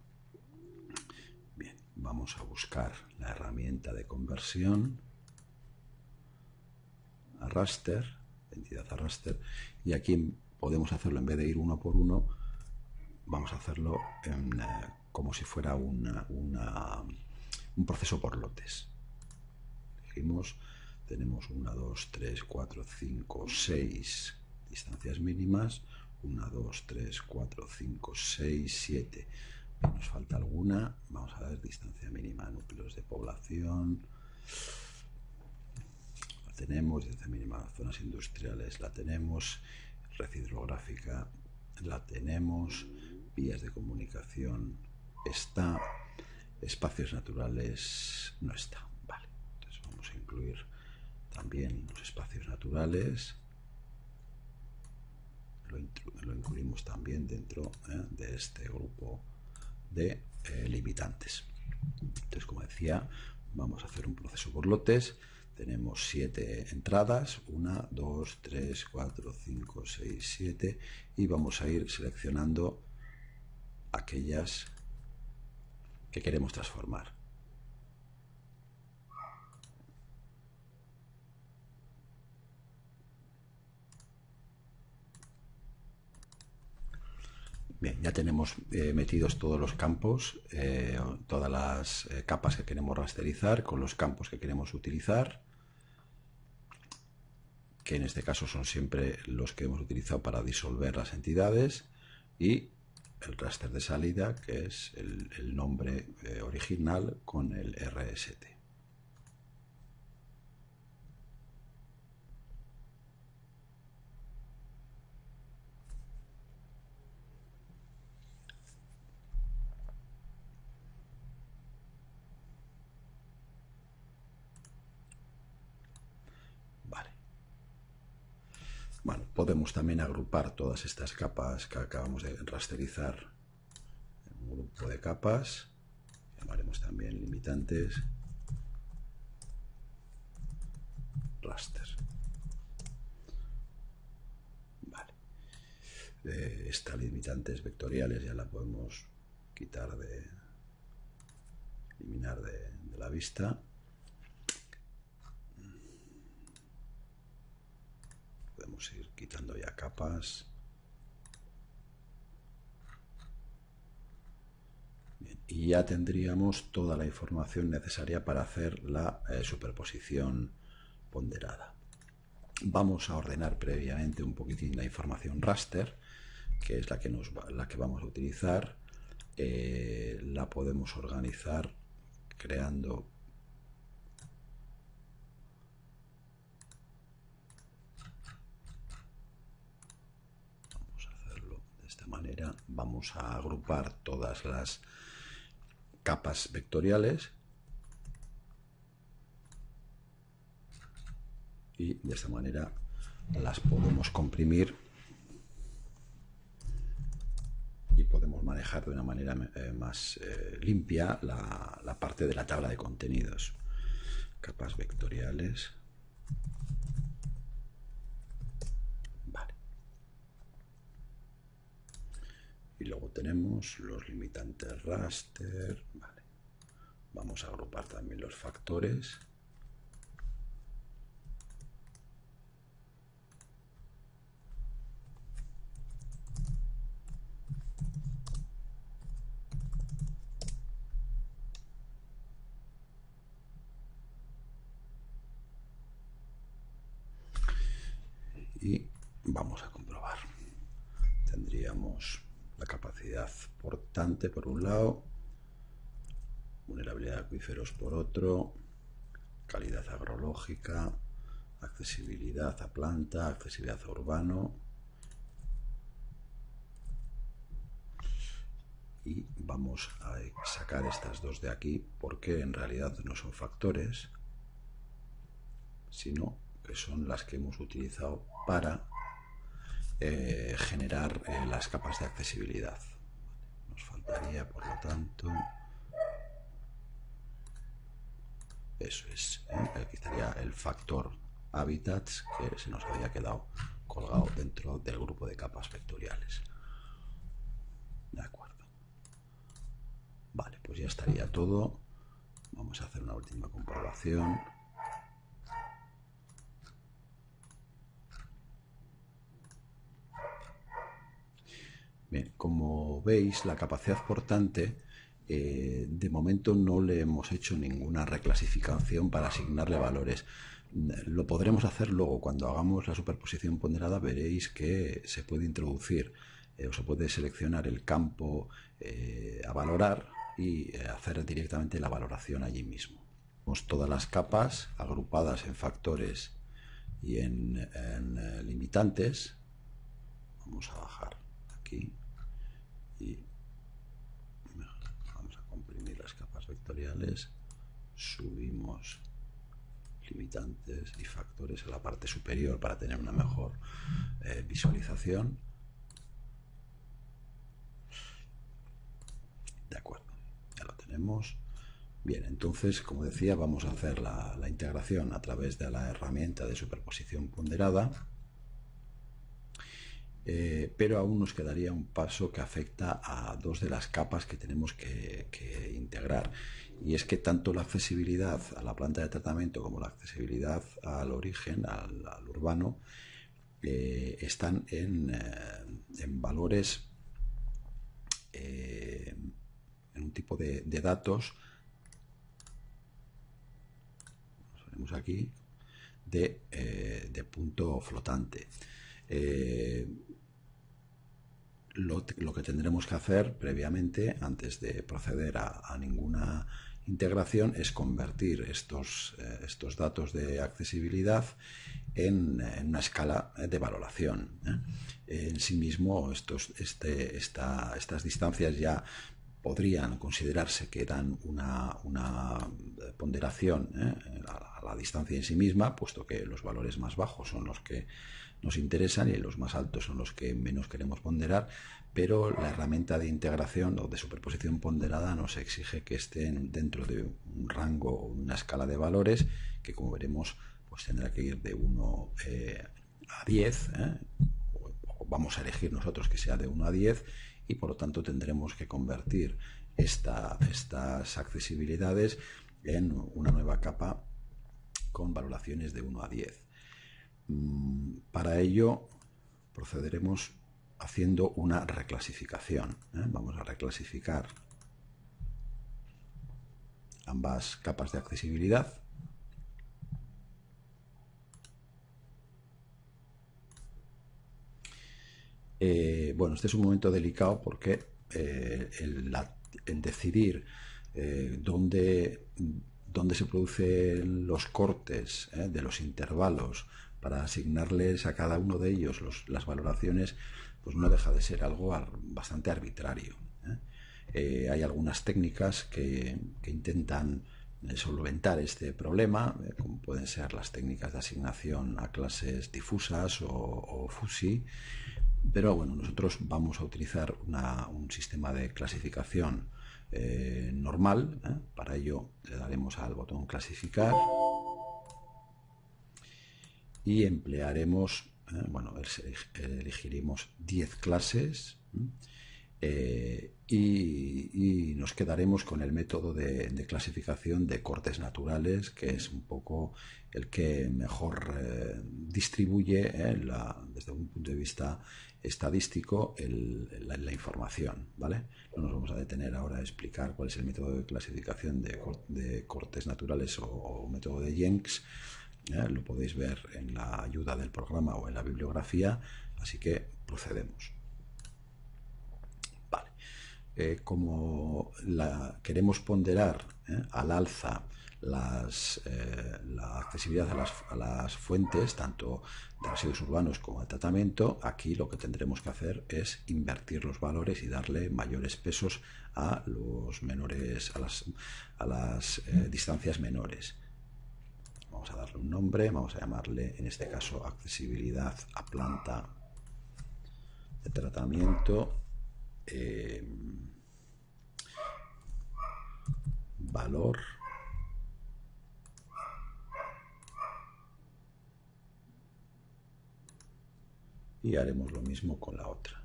Speaker 1: Bien, vamos a buscar la herramienta de conversión a raster, entidad a raster, y aquí podemos hacerlo, en vez de ir uno por uno, vamos a hacerlo como si fuera un proceso por lotes. Dijimos, tenemos 1, 2, 3, 4, 5, 6 distancias mínimas, 1, 2, 3, 4, 5, 6, 7. Nos falta alguna. Vamos a ver, distancia mínima, núcleos de población. La tenemos, distancia mínima, zonas industriales, la tenemos, red hidrográfica, la tenemos, vías de comunicación está, espacios naturales no está. Vale, entonces vamos a incluir también los espacios naturales. Lo incluimos también dentro de este grupo de limitantes. Entonces, como decía, vamos a hacer un proceso por lotes. Tenemos 7 entradas, 1, 2, 3, 4, 5, 6, 7, y vamos a ir seleccionando aquellas que queremos transformar. Bien, ya tenemos metidos todos los campos, todas las capas que queremos rasterizar con los campos que queremos utilizar, que en este caso son siempre los que hemos utilizado para disolver las entidades, y el raster de salida, que es el nombre original con el RST. Bueno, podemos también agrupar todas estas capas que acabamos de rasterizar en un grupo de capas. Llamaremos también limitantes raster. Vale. Estas limitantes vectoriales ya la podemos quitar eliminar de la vista. Podemos ir quitando ya capas. Bien, y ya tendríamos toda la información necesaria para hacer la superposición ponderada. Vamos a ordenar previamente un poquitín la información raster, que es la que vamos a utilizar. La podemos organizar creando manera. Vamos a agrupar todas las capas vectoriales y de esta manera las podemos comprimir y podemos manejar de una manera más limpia la parte de la tabla de contenidos. Capas vectoriales. Y luego tenemos los limitantes raster. Vale. Vamos a agrupar también los factores. Y vamos a comprobar. Tendríamos la capacidad portante por un lado, vulnerabilidad de acuíferos por otro, calidad agrológica, accesibilidad a planta, accesibilidad a urbano, y vamos a sacar estas dos de aquí porque en realidad no son factores, sino que son las que hemos utilizado para generar las capas de accesibilidad. Nos faltaría, por lo tanto, eso es, aquí estaría el factor hábitats, que se nos había quedado colgado dentro del grupo de capas vectoriales. De acuerdo. Vale, pues ya estaría todo. Vamos a hacer una última comprobación. Bien, como veis, la capacidad portante de momento no le hemos hecho ninguna reclasificación para asignarle valores. Lo podremos hacer luego. Cuando hagamos la superposición ponderada veréis que se puede introducir o se puede seleccionar el campo a valorar y hacer directamente la valoración allí mismo. Tenemos todas las capas agrupadas en factores y en limitantes. Vamos a bajar aquí y vamos a comprimir las capas vectoriales, subimos limitantes y factores a la parte superior para tener una mejor visualización. De acuerdo, ya lo tenemos. Bien, entonces, como decía, vamos a hacer la integración a través de la herramienta de superposición ponderada. Pero aún nos quedaría un paso que afecta a dos de las capas que tenemos que integrar, y es que tanto la accesibilidad a la planta de tratamiento como la accesibilidad al origen, al urbano, están en valores, en un tipo de datos, nos ponemos aquí, de punto flotante. Lo que tendremos que hacer previamente, antes de proceder a ninguna integración, es convertir estos datos de accesibilidad en una escala de valoración. En sí mismo, estas distancias ya podrían considerarse que dan una ponderación a la distancia en sí misma, puesto que los valores más bajos son los que nos interesan y los más altos son los que menos queremos ponderar, pero la herramienta de integración o de superposición ponderada nos exige que estén dentro de un rango o una escala de valores que, como veremos, pues tendrá que ir de 1 a 10, o vamos a elegir nosotros que sea de 1 a 10, y por lo tanto tendremos que convertir estas accesibilidades en una nueva capa con valoraciones de 1 a 10. Para ello procederemos haciendo una reclasificación. Vamos a reclasificar ambas capas de accesibilidad. Bueno, este es un momento delicado porque el decidir dónde se producen los cortes de los intervalos para asignarles a cada uno de ellos las valoraciones, pues no deja de ser algo bastante arbitrario. Hay algunas técnicas que intentan solventar este problema, como pueden ser las técnicas de asignación a clases difusas o FUSI, pero bueno, nosotros vamos a utilizar un sistema de clasificación normal. Para ello le daremos al botón clasificar y emplearemos, elegiremos 10 clases y nos quedaremos con el método de clasificación de cortes naturales, que es un poco el que mejor distribuye desde un punto de vista estadístico la información, ¿vale? No nos vamos a detener ahora a explicar cuál es el método de clasificación de cortes naturales o método de Jenks. Lo podéis ver en la ayuda del programa o en la bibliografía, así que procedemos. Vale. Como queremos ponderar al alza la accesibilidad a las fuentes, tanto de residuos urbanos como de tratamiento, aquí lo que tendremos que hacer es invertir los valores y darle mayores pesos a los menores, a las distancias menores. Vamos a darle un nombre, vamos a llamarle en este caso accesibilidad a planta de tratamiento, valor y haremos lo mismo con la otra.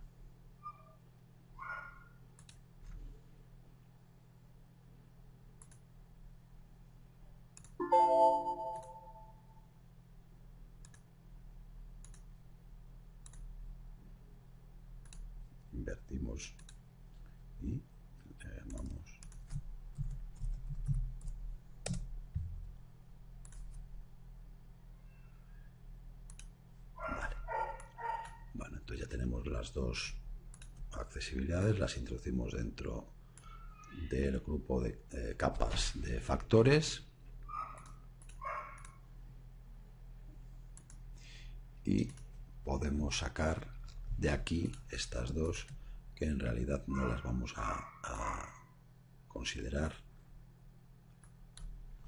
Speaker 1: Invertimos y le llamamos vale. Bueno, entonces ya tenemos las dos accesibilidades, las introducimos dentro del grupo de capas de factores y podemos sacar de aquí estas dos que en realidad no las vamos a considerar,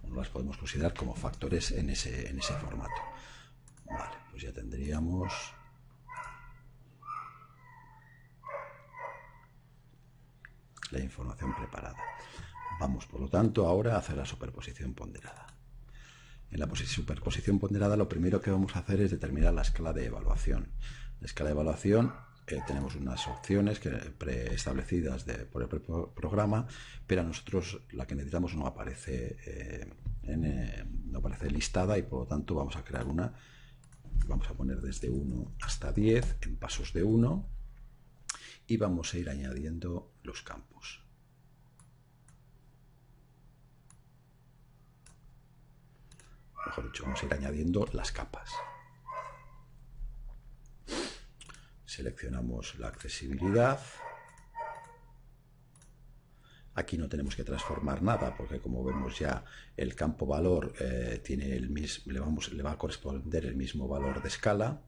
Speaker 1: no las podemos considerar como factores en ese formato. Vale, pues ya tendríamos la información preparada. Vamos, por lo tanto, ahora a hacer la superposición ponderada. En la superposición ponderada lo primero que vamos a hacer es determinar la escala de evaluación. La escala de evaluación tenemos unas opciones preestablecidas por el programa, pero a nosotros la que necesitamos no aparece, no aparece listada y por lo tanto vamos a crear una. Vamos a poner desde 1 hasta 10 en pasos de 1 y vamos a ir añadiendo los campos. Mejor dicho, vamos a ir añadiendo las capas. Seleccionamos la accesibilidad. Aquí no tenemos que transformar nada porque como vemos ya el campo valor tiene el mismo, le va a corresponder el mismo valor de escala.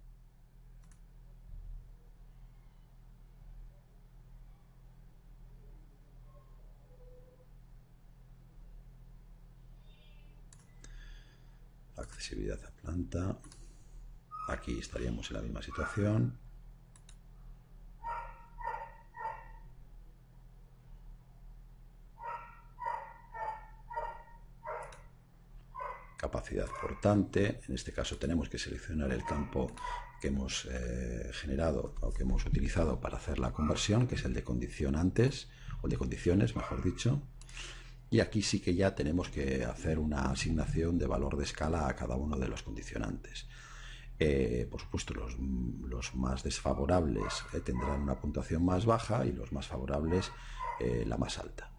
Speaker 1: Accesibilidad a planta. Aquí estaríamos en la misma situación. Capacidad portante, en este caso tenemos que seleccionar el campo que hemos generado o que hemos utilizado para hacer la conversión, que es el de condicionantes, o de condiciones, mejor dicho. Y aquí sí que ya tenemos que hacer una asignación de valor de escala a cada uno de los condicionantes. Por supuesto, los más desfavorables tendrán una puntuación más baja y los más favorables la más alta.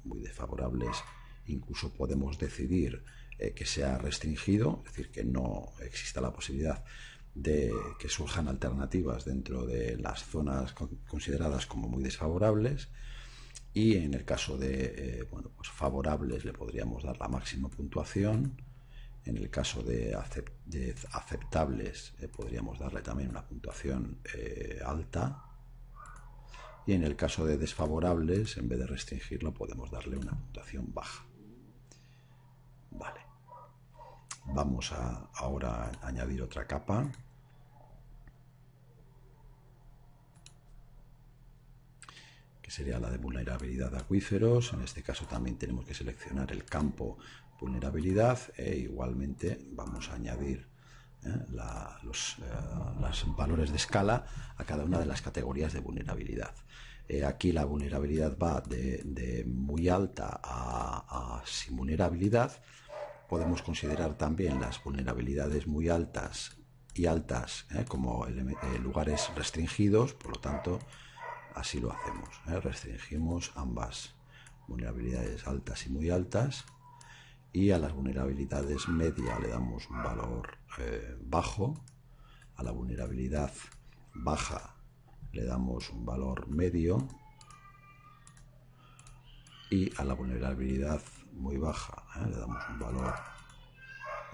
Speaker 1: Muy desfavorables incluso podemos decidir que sea restringido, es decir, que no exista la posibilidad de que surjan alternativas dentro de las zonas consideradas como muy desfavorables. Y en el caso de pues favorables le podríamos dar la máxima puntuación. En el caso de aceptables podríamos darle también una puntuación alta. Y en el caso de desfavorables, en vez de restringirlo, podemos darle una puntuación baja. Vale. Vamos ahora a añadir otra capa. Que sería la de vulnerabilidad de acuíferos. En este caso también tenemos que seleccionar el campo vulnerabilidad e igualmente vamos a añadir los valores de escala a cada una de las categorías de vulnerabilidad. Aquí la vulnerabilidad va de muy alta a sin vulnerabilidad. Podemos considerar también las vulnerabilidades muy altas y altas como lugares restringidos, por lo tanto así lo hacemos, restringimos ambas vulnerabilidades altas y muy altas, y a las vulnerabilidades media le damos un valor bajo, a la vulnerabilidad baja le damos un valor medio y a la vulnerabilidad muy baja le damos un valor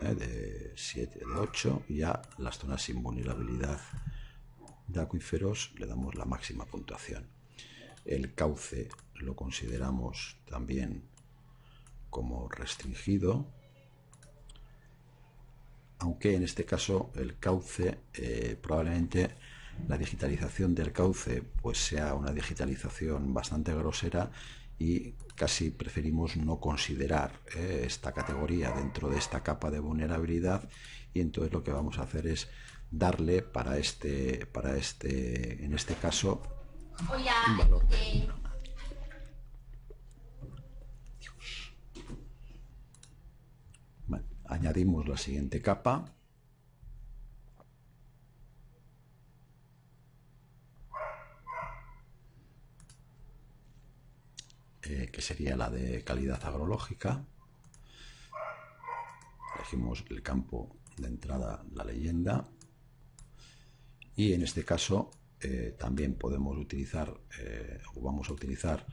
Speaker 1: de 7, de 8, y a las zonas sin vulnerabilidad de acuíferos le damos la máxima puntuación. El cauce lo consideramos también como restringido, aunque en este caso el cauce probablemente la digitalización del cauce pues sea una digitalización bastante grosera y casi preferimos no considerar esta categoría dentro de esta capa de vulnerabilidad, y entonces lo que vamos a hacer es darle en este caso, un valor de 1. Bueno, añadimos la siguiente capa. Que sería la de calidad agrológica. Elegimos el campo de entrada, la leyenda, y en este caso también podemos utilizar o vamos a utilizar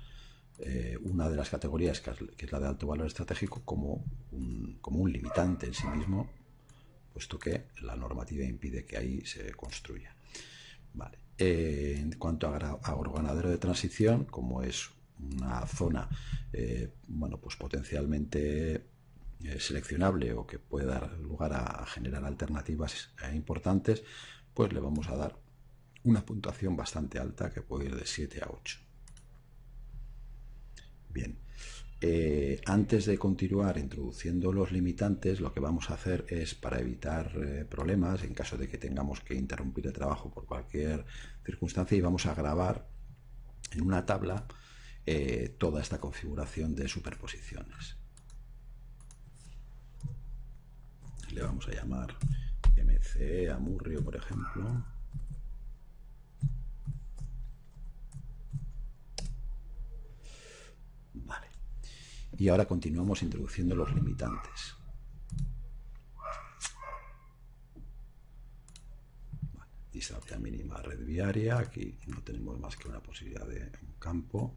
Speaker 1: una de las categorías que es la de alto valor estratégico como un limitante en sí mismo, puesto que la normativa impide que ahí se construya. Vale. En cuanto a agroganadero de transición, como es una zona bueno, pues potencialmente seleccionable o que puede dar lugar a generar alternativas importantes, pues le vamos a dar una puntuación bastante alta que puede ir de 7 a 8. Bien, antes de continuar introduciendo los limitantes, lo que vamos a hacer es, para evitar problemas en caso de que tengamos que interrumpir el trabajo por cualquier circunstancia, y vamos a grabar en una tabla toda esta configuración de superposiciones. Le vamos a llamar MC Amurrio, por ejemplo. Vale. Y ahora continuamos introduciendo los limitantes. Vale. Distancia mínima red viaria. Aquí no tenemos más que una posibilidad de un campo.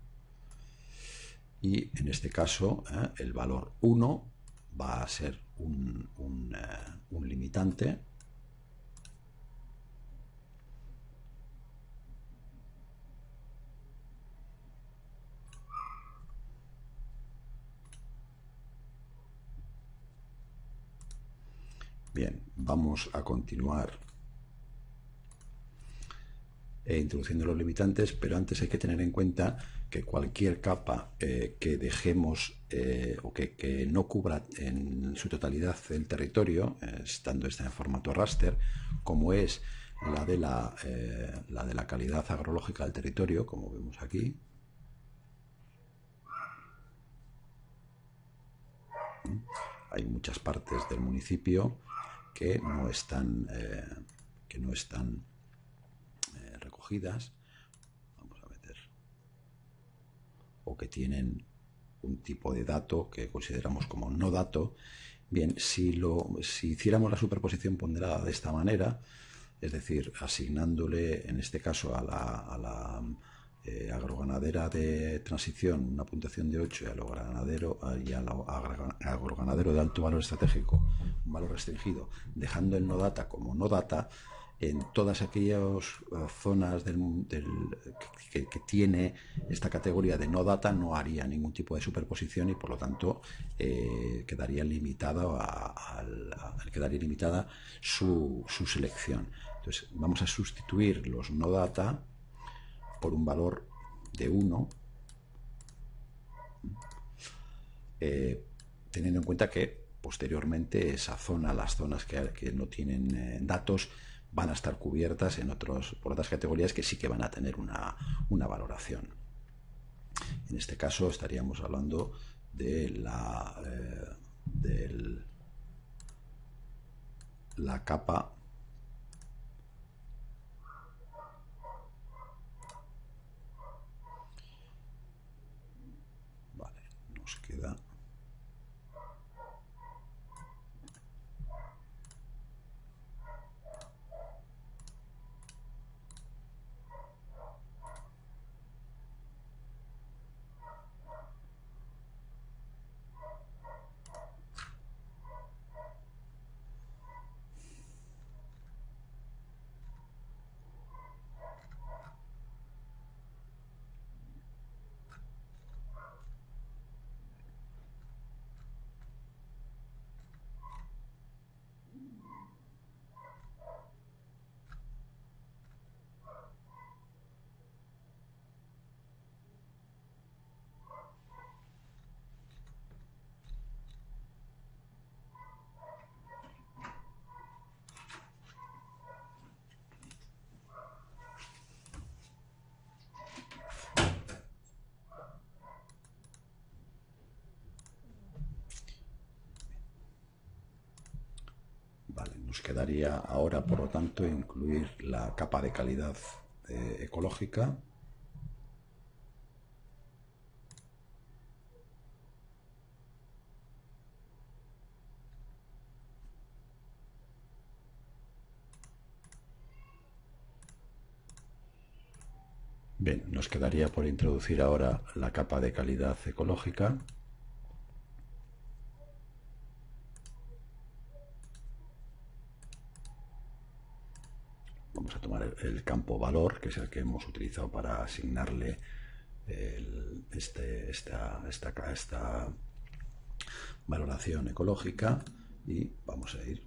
Speaker 1: Y en este caso el valor 1 va a ser un limitante. Bien, vamos a continuar introduciendo los limitantes, pero antes hay que tener en cuenta que cualquier capa que dejemos o que no cubra en su totalidad el territorio, estando esta en formato raster, como es la de la calidad agrológica del territorio, como vemos aquí, hay muchas partes del municipio que no están recogidas, vamos a meter, o que tienen un tipo de dato que consideramos como no dato. Bien, si hiciéramos la superposición ponderada de esta manera, es decir, asignándole en este caso a la agroganadera de transición una puntuación de 8 y al agroganadero de alto valor estratégico un valor restringido, dejando el no data como no data, en todas aquellas zonas que tiene esta categoría de no data no haría ningún tipo de superposición y por lo tanto quedaría limitada su selección. Entonces vamos a sustituir los no data por un valor de 1, teniendo en cuenta que posteriormente esa zona, las zonas que no tienen datos, van a estar cubiertas por otras categorías que sí que van a tener una valoración. En este caso estaríamos hablando de la capa nos queda quedaría ahora, por lo tanto, incluir la capa de calidad ecológica. Bien, nos quedaría por introducir ahora la capa de calidad ecológica. Vamos a tomar el campo valor, que es el que hemos utilizado para asignarle esta valoración ecológica, y vamos a ir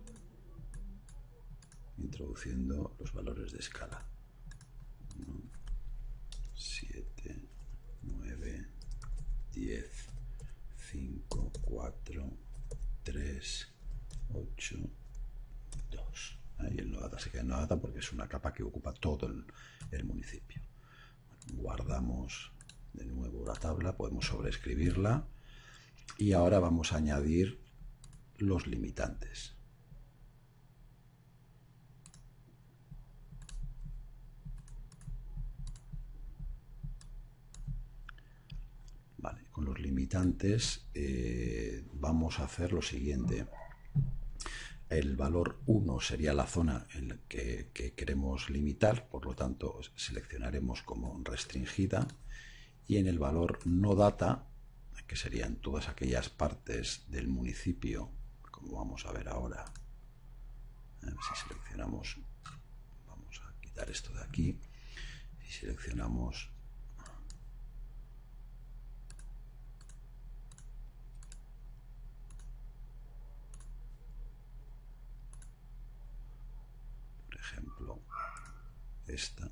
Speaker 1: introduciendo los valores de escala. 7, 9, 10, 5, 4, 3, 8, 2. Ahí el no data se queda en no data porque es una capa que ocupa todo el municipio. Bueno, guardamos de nuevo la tabla, podemos sobreescribirla y ahora vamos a añadir los limitantes. Vale, con los limitantes vamos a hacer lo siguiente. El valor 1 sería la zona en la que queremos limitar, por lo tanto seleccionaremos como restringida, y en el valor no data, que serían todas aquellas partes del municipio, como vamos a ver ahora, si seleccionamos, vamos a quitar esto de aquí, si seleccionamos ejemplo esta,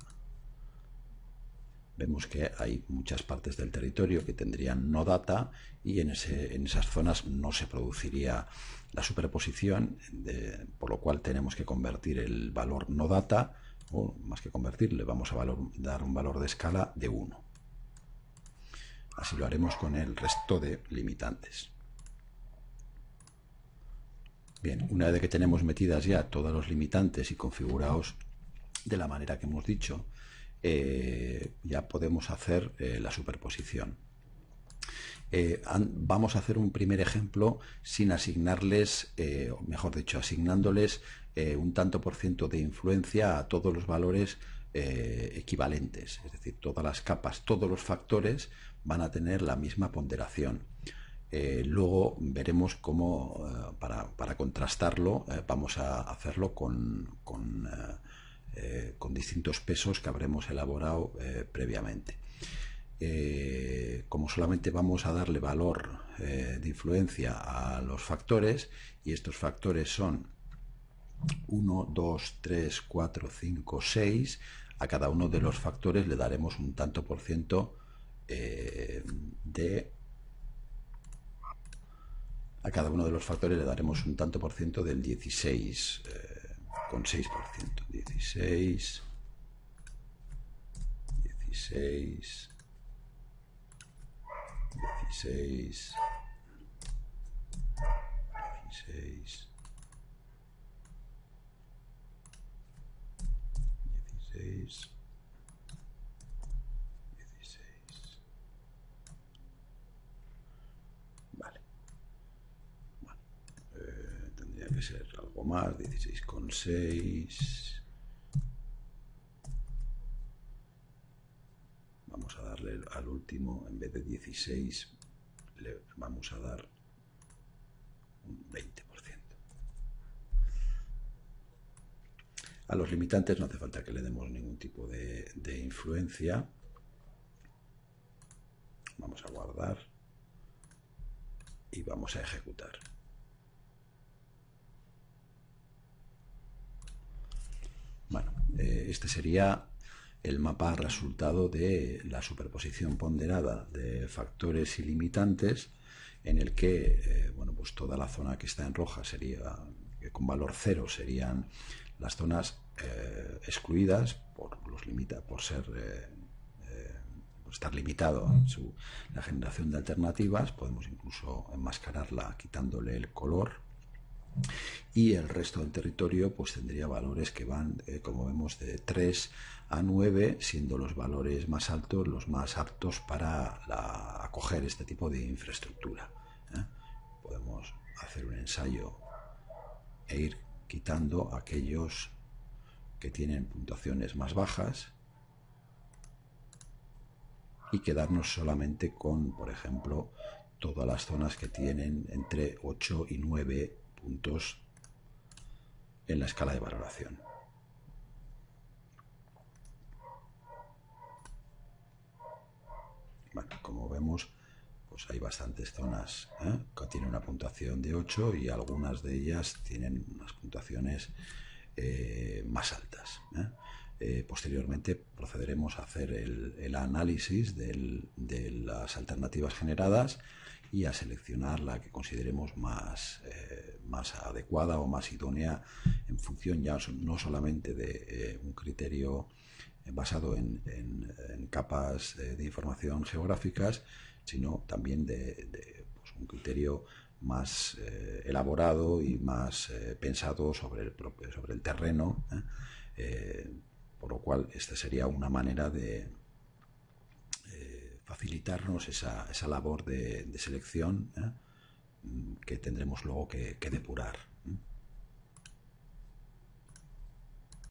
Speaker 1: vemos que hay muchas partes del territorio que tendrían no data, y en esas zonas no se produciría la superposición, por lo cual tenemos que convertir el valor no data, o más que convertir, le vamos a dar un valor de escala de 1. Así lo haremos con el resto de limitantes. Bien, una vez que tenemos metidas ya todos los limitantes y configurados de la manera que hemos dicho, ya podemos hacer la superposición. Vamos a hacer un primer ejemplo sin asignarles, o mejor dicho, asignándoles un tanto por ciento de influencia a todos los valores equivalentes. Es decir, todas las capas, todos los factores van a tener la misma ponderación. Luego veremos cómo, para contrastarlo, vamos a hacerlo con distintos pesos que habremos elaborado previamente. Como solamente vamos a darle valor de influencia a los factores, y estos factores son 1, 2, 3, 4, 5, 6, a cada uno de los factores le daremos un tanto por ciento a cada uno de los factores le daremos un tanto por ciento del 16,6%. 16, 16, 16, 16, 16, 16. Vale. Bueno, tendría que ser algo más, 16,6. Vamos a darle al último, en vez de 16, le vamos a dar un 20%. A los limitantes no hace falta que le demos ningún tipo de influencia. Vamos a guardar y vamos a ejecutar. Bueno, este sería el mapa resultado de la superposición ponderada de factores y limitantes, en el que bueno, pues toda la zona que está en roja sería, con valor 0, serían las zonas excluidas por estar limitado en la generación de alternativas. Podemos incluso enmascararla quitándole el color, y el resto del territorio pues tendría valores que van, como vemos, de 3 a 9, siendo los valores más altos los más aptos para acoger este tipo de infraestructura. Podemos hacer un ensayo e ir quitando aquellos que tienen puntuaciones más bajas y quedarnos solamente con, por ejemplo, todas las zonas que tienen entre 8 y 9 puntos en la escala de valoración. Bueno, como vemos, pues hay bastantes zonas que tienen una puntuación de 8 y algunas de ellas tienen unas puntuaciones más altas. Posteriormente procederemos a hacer el análisis de las alternativas generadas y a seleccionar la que consideremos más adecuada o más idónea en función ya no solamente de un criterio basado en capas de información geográficas, sino también de pues, un criterio más elaborado y más pensado sobre el terreno, por lo cual esta sería una manera de facilitarnos esa labor de selección que tendremos luego que depurar.